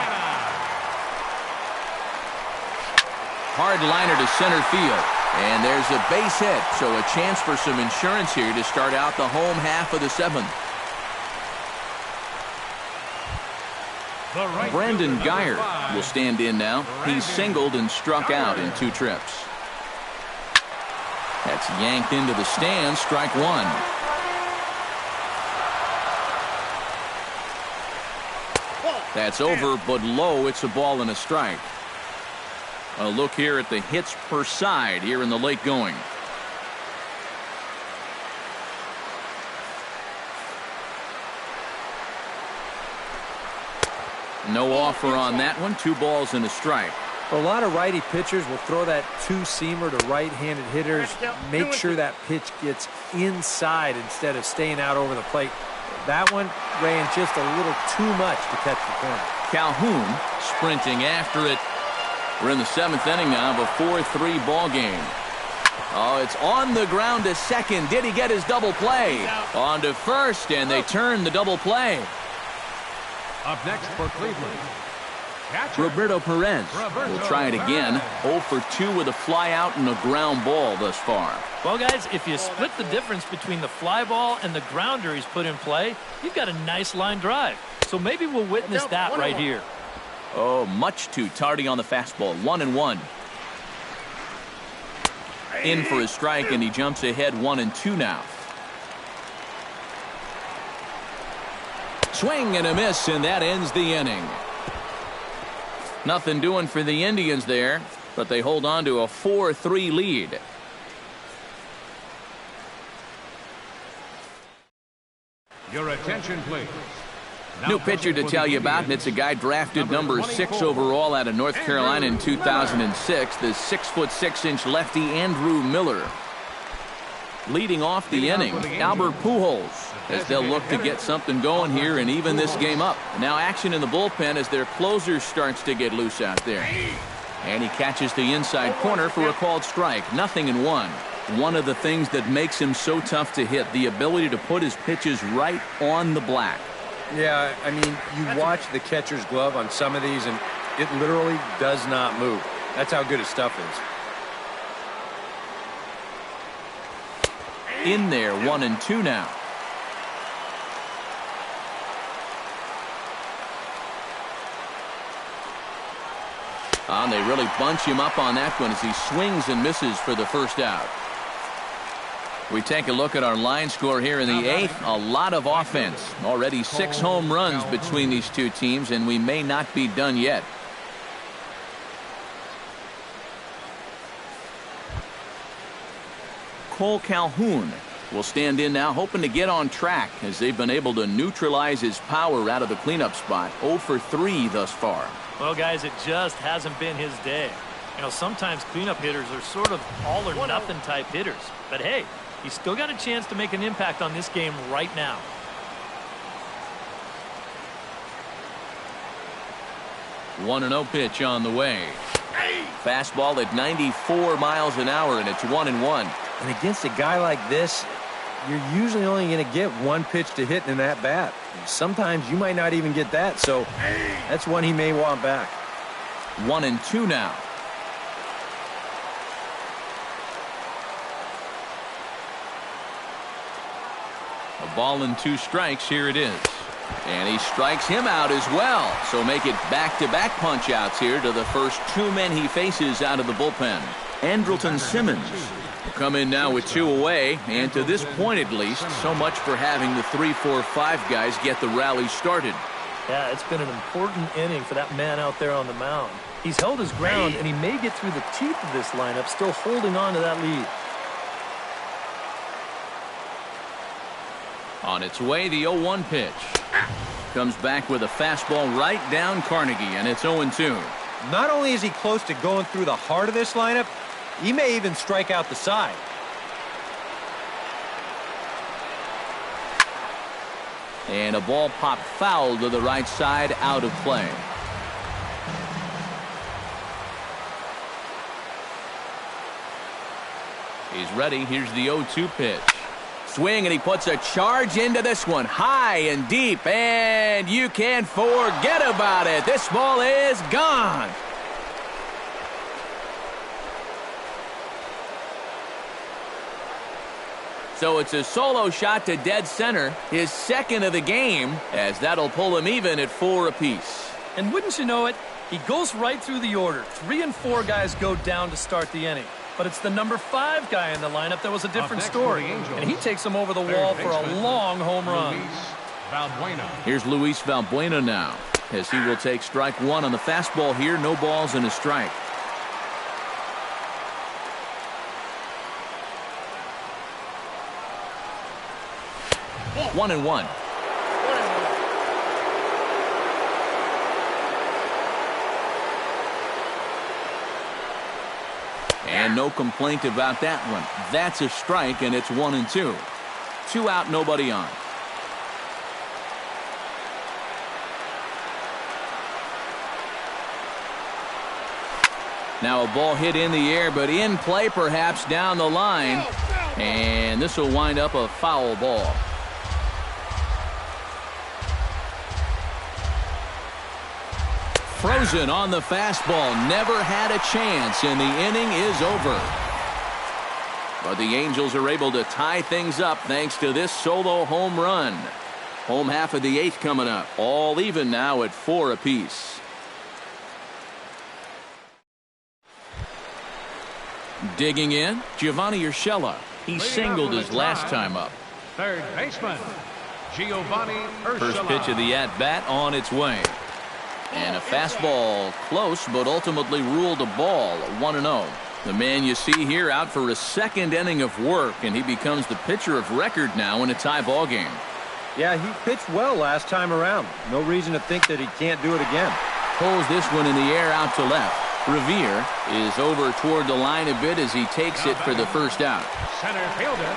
Hard liner to center field. And there's a base hit, so a chance for some insurance here to start out the home half of the seventh. Brandon Geyer will stand in now. He's singled and struck out in 2 trips. That's yanked into the stands, strike one. That's over, but low. It's a ball and a strike. A look here at the hits per side here in the late going. No offer on that one. 2 balls and a strike. A lot of righty pitchers will throw that 2-seamer to right-handed hitters. Make sure that pitch gets inside instead of staying out over the plate. That one ran just a little too much to catch the corner. Calhoun sprinting after it. We're in the 7th inning now of a 4-3 ball game. Oh, it's on the ground to second. Did he get his double play? On to first, and they turn the double play. Up next for Cleveland, catcher, Roberto Perez will try it again. 0 for 2 with a fly out and a ground ball thus far. Well, guys, if you split the difference between the fly ball and the grounder he's put in play, you've got a nice line drive. So maybe we'll witness that right here. Oh, much too tardy on the fastball. 1-1. In for a strike, and he jumps ahead 1-2 now. Swing and a miss, and that ends the inning. Nothing doing for the Indians there, but they hold on to a 4-3 lead. your attention, please. New pitcher to tell you about, and it's a guy drafted number 6 overall out of North Carolina in 2006, the 6'6" lefty Andrew Miller. Leading off the inning, Albert Pujols, as they'll look to get something going here and even this game up. Now action in the bullpen as their closer starts to get loose out there. And he catches the inside corner for a called strike. 0-1. One of the things that makes him so tough to hit, the ability to put his pitches right on the black. Yeah, I mean, you watch the catcher's glove on some of these, and it literally does not move. That's how good his stuff is. In there, 1-2 now. And they really bunch him up on that one as he swings and misses for the first out. We take a look at our line score here in the 8th. A lot of offense. Already 6 home runs between these two teams, and we may not be done yet. Cole Calhoun will stand in now, hoping to get on track as they've been able to neutralize his power out of the cleanup spot. 0 for 3 thus far. Well, guys, it just hasn't been his day. You know, sometimes cleanup hitters are sort of all or nothing type hitters. But hey, he's still got a chance to make an impact on this game right now. One 1-0 pitch on the way. Fastball at 94 miles an hour, and it's 1-1. And against a guy like this, you're usually only going to get one pitch to hit in that bat. Sometimes you might not even get that, so that's one he may want back. 1-2 now. A ball and 2 strikes. Here it is. And he strikes him out as well. So make it back-to-back punch-outs here to the first 2 men he faces out of the bullpen. Andrelton Simmons will come in now with 2 away. And to this point, at least, so much for having the 3, 4, 5 guys get the rally started. Yeah, it's been an important inning for that man out there on the mound. He's held his ground, and he may get through the teeth of this lineup, still holding on to that lead. On its way, the 0-1 pitch. Comes back with a fastball right down Carnegie, and it's 0-2. Not only is he close to going through the heart of this lineup, he may even strike out the side. And a ball popped foul to the right side, out of play. He's ready. Here's the 0-2 pitch. Swing, and he puts a charge into this one. High and deep, and you can't forget about it. This ball is gone. So it's a solo shot to dead center, his second of the game, as that'll pull him even at 4 apiece. And wouldn't you know it, he goes right through the order. 3 and 4 guys go down to start the inning. But it's the number 5 guy in the lineup that was a different story. And he takes him over the wall for a long home run. Here's Luis Valbuena now, as he will take strike 1 on the fastball here. No balls and a strike. One and one. And no complaint about that one. That's a strike, and it's 1 and 2. 2 out, nobody on. Now a ball hit in the air, but in play perhaps down the line. And this will wind up a foul ball. Frozen on the fastball. Never had a chance, and the inning is over. But the Angels are able to tie things up thanks to this solo home run. Home half of the 8th coming up. All even now at 4 apiece. Digging in, Giovanni Urshela. He singled his last time up. Third baseman, Giovanni Urshela. First pitch of the at-bat on its way. And a fastball close, but ultimately ruled a ball, 1-0. The man you see here out for a second inning of work, and he becomes the pitcher of record now in a tie ball game. Yeah, he pitched well last time around. No reason to think that he can't do it again. Pulls this one in the air out to left. Revere is over toward the line a bit as he takes it for the first out. Center fielder.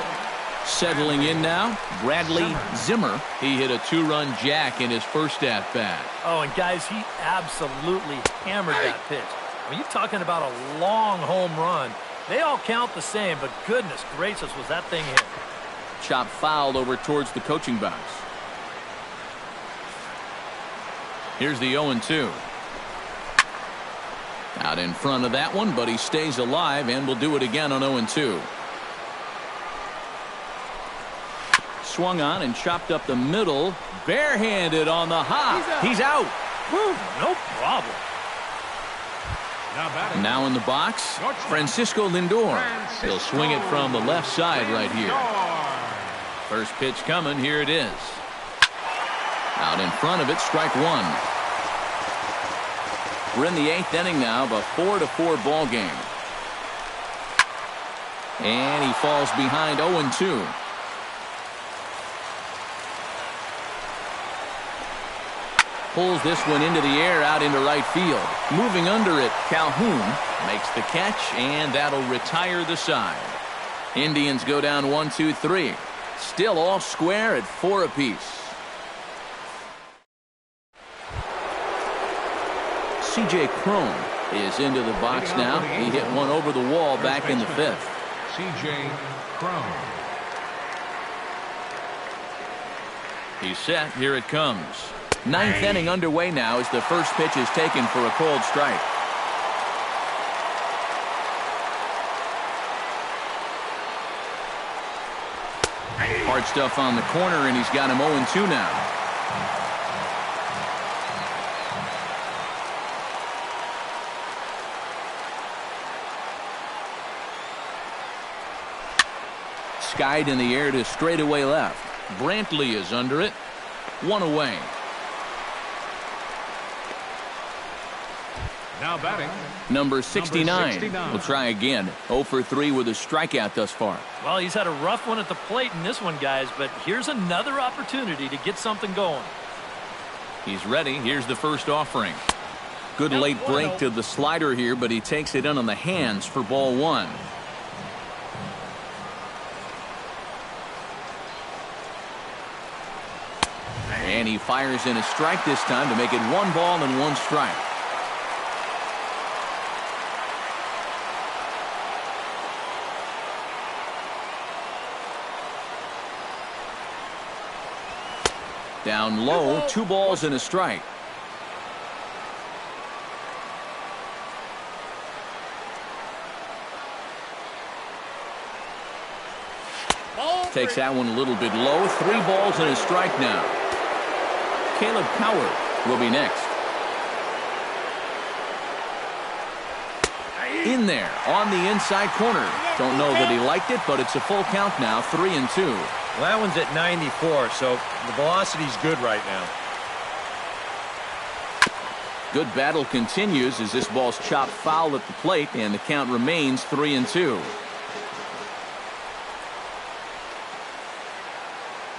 Settling in now, Bradley Zimmer. He hit a 2-run jack in his first at-bat. Oh, and guys, he absolutely hammered that pitch. I mean, you're talking about a long home run. They all count the same, but goodness gracious, was that thing hit. Chop fouled over towards the coaching box. Here's the 0-2. Out in front of that one, but he stays alive and will do it again on 0-2. Swung on and chopped up the middle. Barehanded on the hop. He's out. Woo, no problem. Now in the box, Francisco Lindor. He'll swing it from the left side right here. First pitch coming. Here it is. Out in front of it, strike 1. We're in the 8th inning now of a 4-4 ball game. And he falls behind 0-2. Pulls this one into the air out into right field. Moving under it, Calhoun makes the catch, and that'll retire the side. Indians go down 1-2-3. Still all square at 4 apiece. C.J. Cron is into the box now. He hit one over the wall back in the 5th. C.J. Cron. He's set. Here it comes. 9th inning underway now as the first pitch is taken for a cold strike. Hard stuff on the corner, and he's got him 0-2 now. Skied in the air to straightaway left. Brantley is under it. 1 away. Now batting, Number 69. We'll try again. 0 for 3 with a strikeout thus far. Well, he's had a rough one at the plate in this one, guys, but here's another opportunity to get something going. He's ready. Here's the first offering. Good late break to the slider here, but he takes it in on the hands for ball 1. And he fires in a strike this time to make it 1 ball and 1 strike. Down low, 2 balls and a strike. Takes that one a little bit low. 3 balls and a strike now. Caleb Coward will be next. In there on the inside corner. Don't know that he liked it, but it's a full count now. 3-2. Well, that one's at 94, so the velocity's good right now. Good battle continues as this ball's chopped foul at the plate, and the count remains 3-2.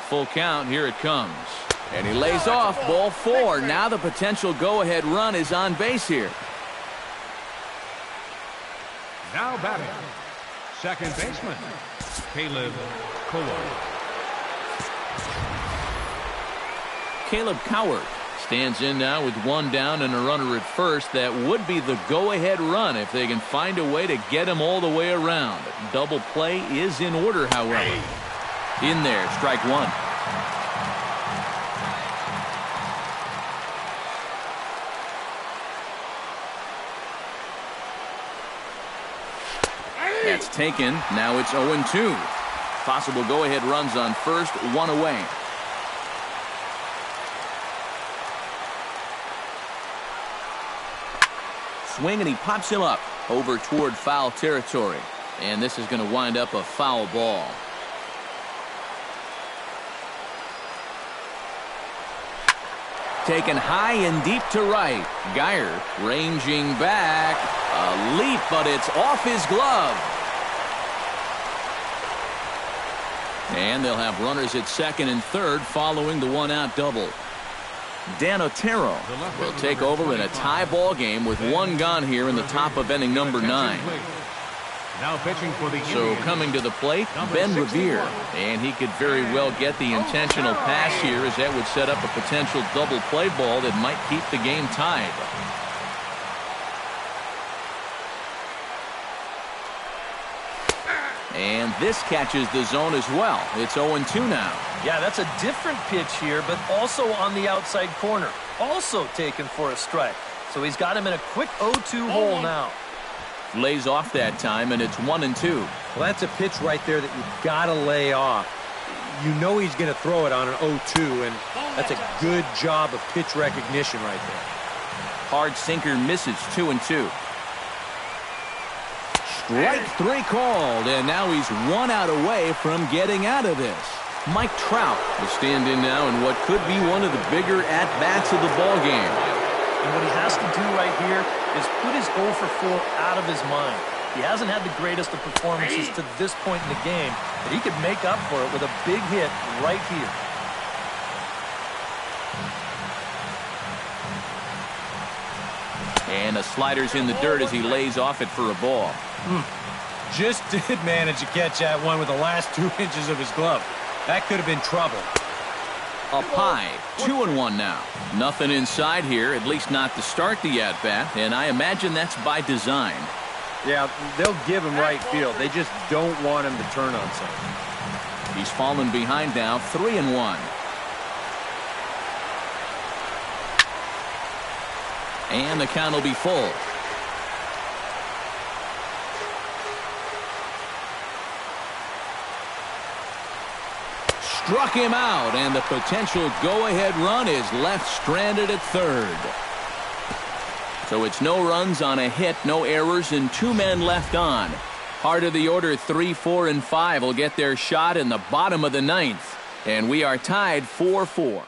Full count, here it comes. And he lays off, ball 4. Now the potential go-ahead run is on base here. Now batting, second baseman, Caleb Coward. Caleb Coward stands in now with 1 down and a runner at first. That would be the go-ahead run if they can find a way to get him all the way around. Double play is in order, however. In there, strike 1. That's taken. Now it's 0-2. Possible go-ahead runs on first, 1 away. Swing, and he pops him up over toward foul territory. And this is going to wind up a foul ball. Taken high and deep to right. Geyer ranging back. A leap, but it's off his glove. And they'll have runners at second and third following the 1-out double. Dan Otero will take over in a tie ball game with 1 gone here in the top of inning number 9. Now pitching for the So coming to the plate, Ben Revere. And he could very well get the intentional pass here, as that would set up a potential double play ball that might keep the game tied. And this catches the zone as well. It's 0-2 now. Yeah, that's a different pitch here, but also on the outside corner. Also taken for a strike. So he's got him in a quick 0-2 hole now. Lays off that time, and it's 1-2. Well, that's a pitch right there that you've got to lay off. You know he's going to throw it on an 0-2, and that's a good job of pitch recognition right there. Hard sinker misses, 2-2. Strike 3 called, and now he's 1 out away from getting out of this. Mike Trout will stand in now in what could be one of the bigger at-bats of the ball game. And what he has to do right here is put his 0 for 4 out of his mind. He hasn't had the greatest of performances to this point in the game, but he could make up for it with a big hit right here. And the slider's in the dirt as he lays off it for a ball. Just did manage to catch that one with the last 2 inches of his glove. That could have been trouble. Up high, 2-1 now. Nothing inside here, at least not to start the at-bat, and I imagine that's by design. Yeah, they'll give him right field. They just don't want him to turn on something. He's fallen behind now, 3-1. And the count will be full. Struck him out, and the potential go-ahead run is left stranded at third. So it's no runs on a hit, no errors, and 2 men left on. Heart of the order, 3, 4, and 5 will get their shot in the bottom of the 9th. And we are tied 4-4.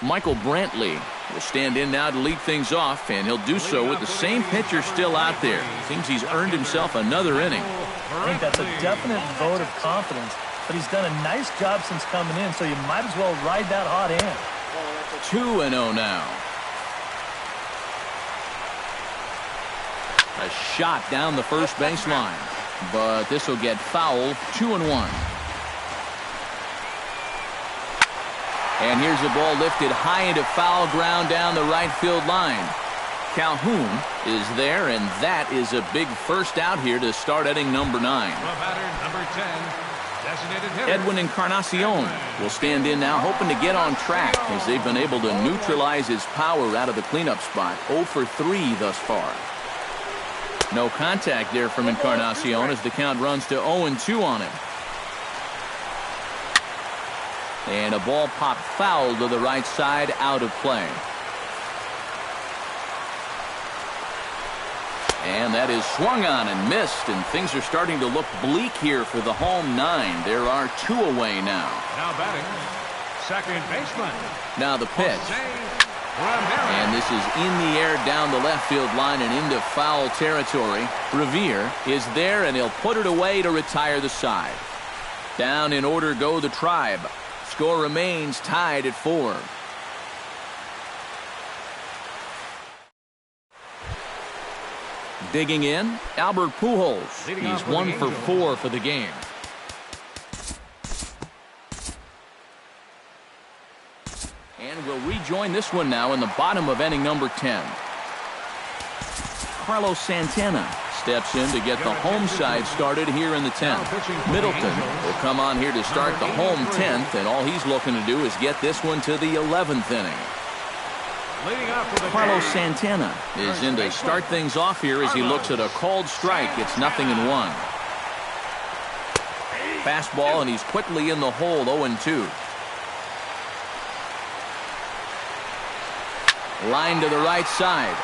Michael Brantley will stand in now to lead things off, and he'll do so with the same pitcher still out there. Seems he's earned himself another inning. I think that's a definite vote of confidence, but he's done a nice job since coming in, so you might as well ride that hot hand. 2-0 now. A shot down the first baseline, but this will get fouled. 2-1. And here's a ball lifted high into foul ground down the right field line. Calhoun is there, and that is a big first out here to start inning number 9. The batter, number 10, Designated hitter. Edwin Encarnacion will stand in now, hoping to get on track as they've been able to neutralize his power out of the cleanup spot. 0 for 3 thus far. No contact there from Encarnacion as the count runs to 0-2 on him. And a ball popped foul to the right side, out of play. And that is swung on and missed, and things are starting to look bleak here for the home 9. There are 2 away now. Now batting, second baseman. Now the pitch. And this is in the air down the left field line and into foul territory. Revere is there, and he'll put it away to retire the side. Down in order go the Tribe. Score remains tied at 4. Digging in, Albert Pujols. He's 1 for 4 for the game. And we'll rejoin this one now in the bottom of inning number 10. Carlos Santana steps in to get the home side started here in the 10th. Middleton will come on here to start the home 10th, and all he's looking to do is get this one to the 11th inning. Carlos Santana is in to start things off here as he looks at a called strike. It's 0-1. Fastball, and he's quickly in the hole, 0-2. Line to the right side.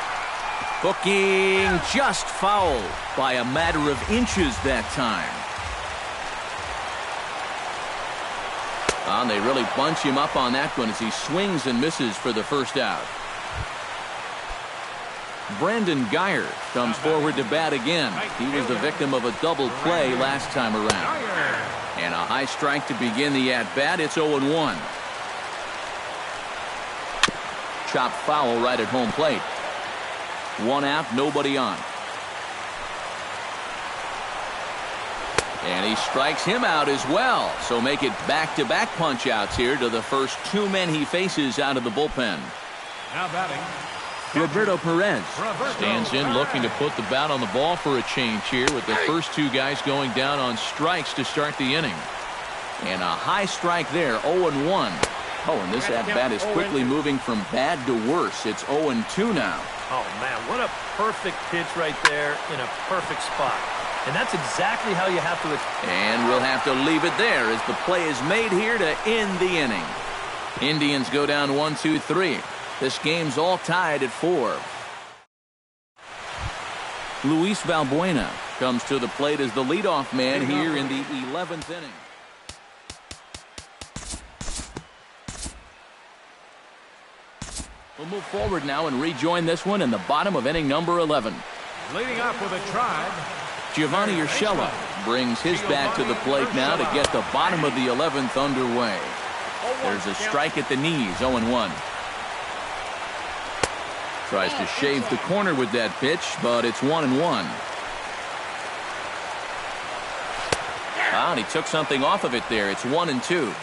Hooking just foul by a matter of inches that time. And they really bunch him up on that one as he swings and misses for the first out. Brandon Guyer comes forward to bat again. He was the victim of a double play last time around. And a high strike to begin the at-bat. It's 0-1. Chopped foul right at home plate. 1 out, nobody on. And he strikes him out as well. So make it back-to-back punch-outs here to the first 2 men he faces out of the bullpen. Now batting, Roberto Perez stands in looking to put the bat on the ball for a change here with the first 2 guys going down on strikes to start the inning. And a high strike there, 0-1. Oh, and this at-bat is quickly moving from bad to worse. It's 0-2 now. Oh, man, what a perfect pitch right there in a perfect spot. And that's exactly how you have to... And we'll have to leave it there as the play is made here to end the inning. Indians go down 1-2-3. This game's all tied at 4. Luis Valbuena comes to the plate as the leadoff man here in the 11th inning. We'll move forward now and rejoin this one in the bottom of inning number 11. leading off with a Tribe. Giovanni Urshela brings his bat to the plate now to get the bottom of the 11th underway. There's a strike at the knees, 0-1. Tries to shave the corner with that pitch, but it's 1-1. And he took something off of it there. It's 1-2.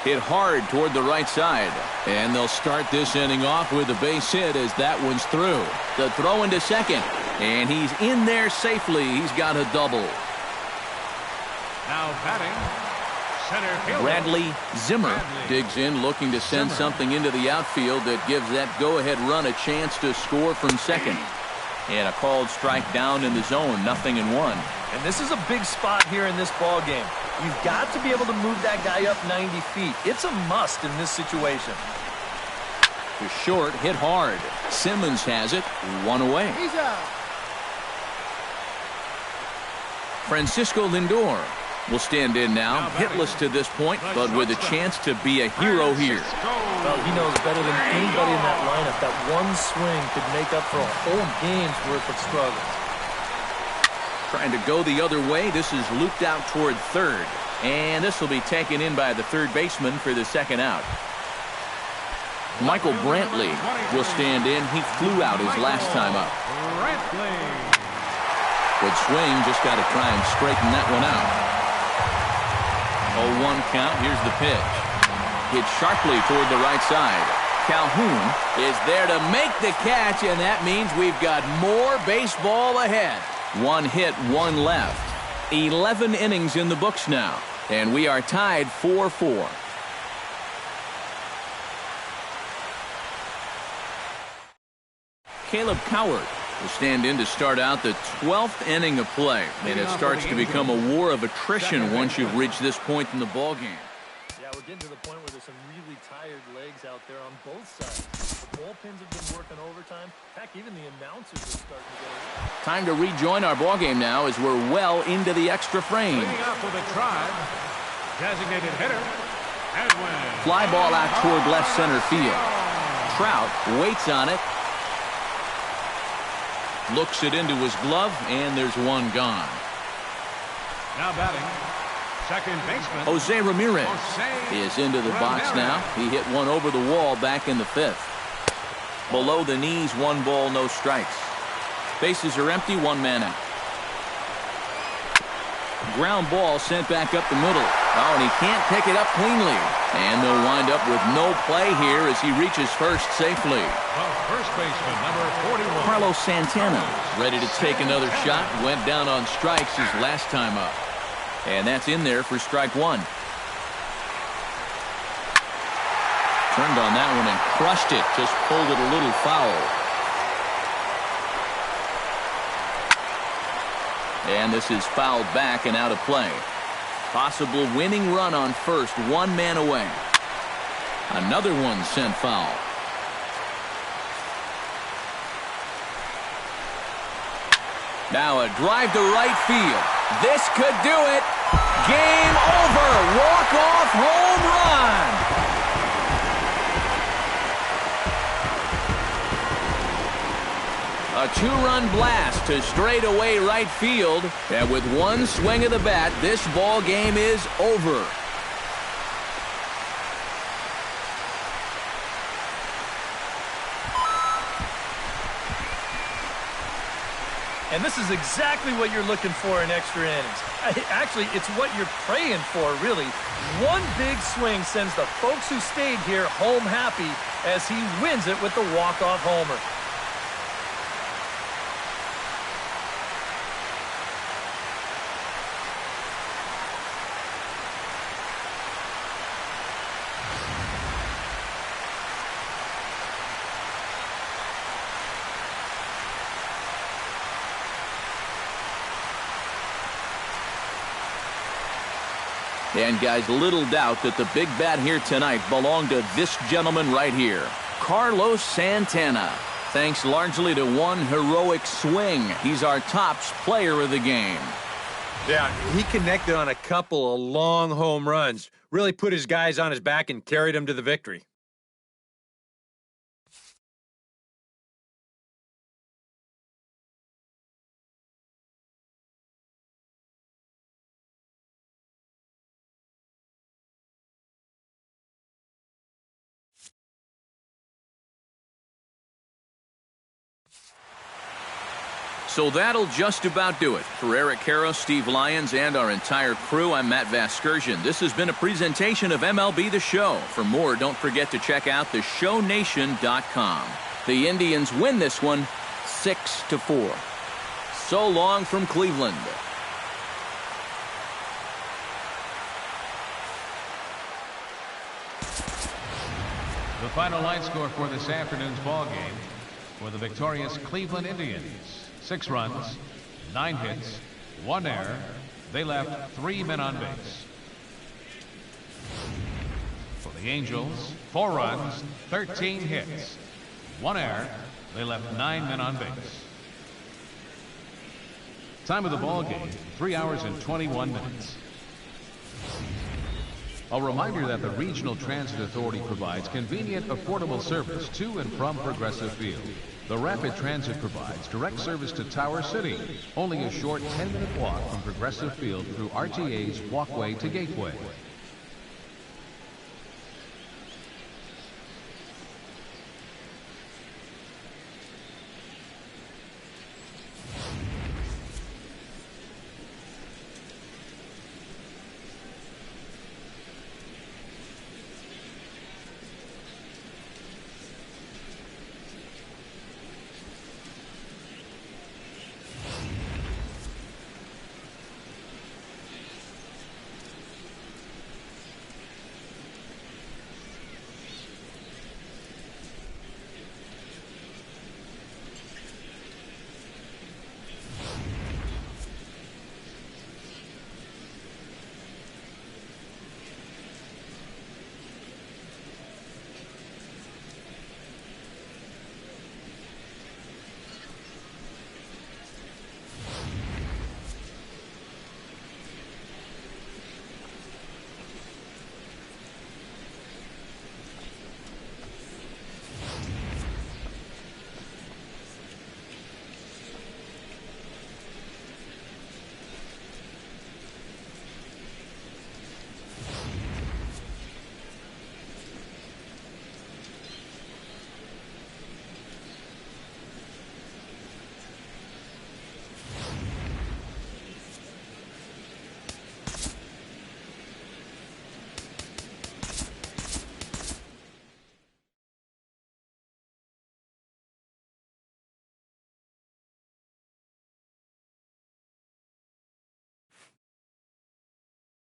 Hit hard toward the right side. And they'll start this inning off with a base hit as that one's through. The throw into second. And he's in there safely. He's got a double. Now batting, center fielder Bradley Zimmer digs in, looking to send something into the outfield that gives that go-ahead run a chance to score from second. And a called strike down in the zone, 0-1. And this is a big spot here in this ball game. You've got to be able to move that guy up 90 feet. It's a must in this situation. To short, hit hard. Simmons has it, 1 away. He's out. Francisco Lindor will stand in now, hitless to this point, but with a chance to be a hero here. Well, he knows better than anybody in that lineup that one swing could make up for a whole game's worth of struggle. Trying to go the other way. This is looped out toward third. And this will be taken in by the third baseman for the second out. Michael Brantley will stand in. He flew out his last time up. Good swing. Just got to try and straighten that one out. 0-1 count. Here's the pitch. Hit sharply toward the right side. Calhoun is there to make the catch, and that means we've got more baseball ahead. One hit, one left. 11 innings in the books now, and we are tied 4-4. Caleb Coward will stand in to start out the 12th inning of play, and it starts to become a war of attrition once you've reached this point in the ballgame. Yeah, we're getting to the point where there's some really tired legs out there on both sides. The bullpens have been working overtime. Heck, even the announcers are starting to get. Time to rejoin our ballgame now as we're well into the extra frame. Leading off with a Tribe, designated hitter, Edwin. Fly ball out toward left center field. Trout waits on it. Looks it into his glove, and there's one gone. Now batting, second baseman, Jose Ramirez is into the box Ramirez. now. He hit one over the wall back in the 5th. Below the knees, 1 ball, no strikes. Bases are empty, 1 man out. Ground ball sent back up the middle. Oh, and he can't pick it up cleanly. And they'll wind up with no play here as he reaches first safely. First baseman, number 41. Carlos Santana ready to take another shot. Went down on strikes his last time up. And that's in there for strike 1. Turned on that one and crushed it. Just pulled it a little foul. And this is fouled back and out of play. Possible winning run on first, 1 man away. Another one sent foul. Now a drive to right field. This could do it. Game over. Walk-off home run. A 2-run blast to straightaway right field. And with 1 swing of the bat, this ball game is over. And this is exactly what you're looking for in extra innings. Actually, it's what you're praying for, really. 1 big swing sends the folks who stayed here home happy as he wins it with the walk-off homer. And guys, little doubt that the big bat here tonight belonged to this gentleman right here, Carlos Santana. Thanks largely to 1 heroic swing, he's our tops player of the game. Yeah, he connected on a couple of long home runs. Really put his guys on his back and carried them to the victory. So that'll just about do it. For Eric Caro, Steve Lyons, and our entire crew, I'm Matt Vasgersian. This has been a presentation of MLB The Show. For more, don't forget to check out theshownation.com. The Indians win this one 6-4. So long from Cleveland. The final line score for this afternoon's ball game for the victorious Cleveland Indians. 6 runs, 9 hits, 1 error. They left 3 men on base. For the Angels, 4 runs, 13 hits, 1 error. They left 9 men on base. Time of the ball game, 3 hours and 21 minutes. A reminder that the Regional Transit Authority provides convenient, affordable service to and from Progressive Field. The Rapid Transit provides direct service to Tower City, only a short 10-minute walk from Progressive Field through RTA's Walkway to Gateway.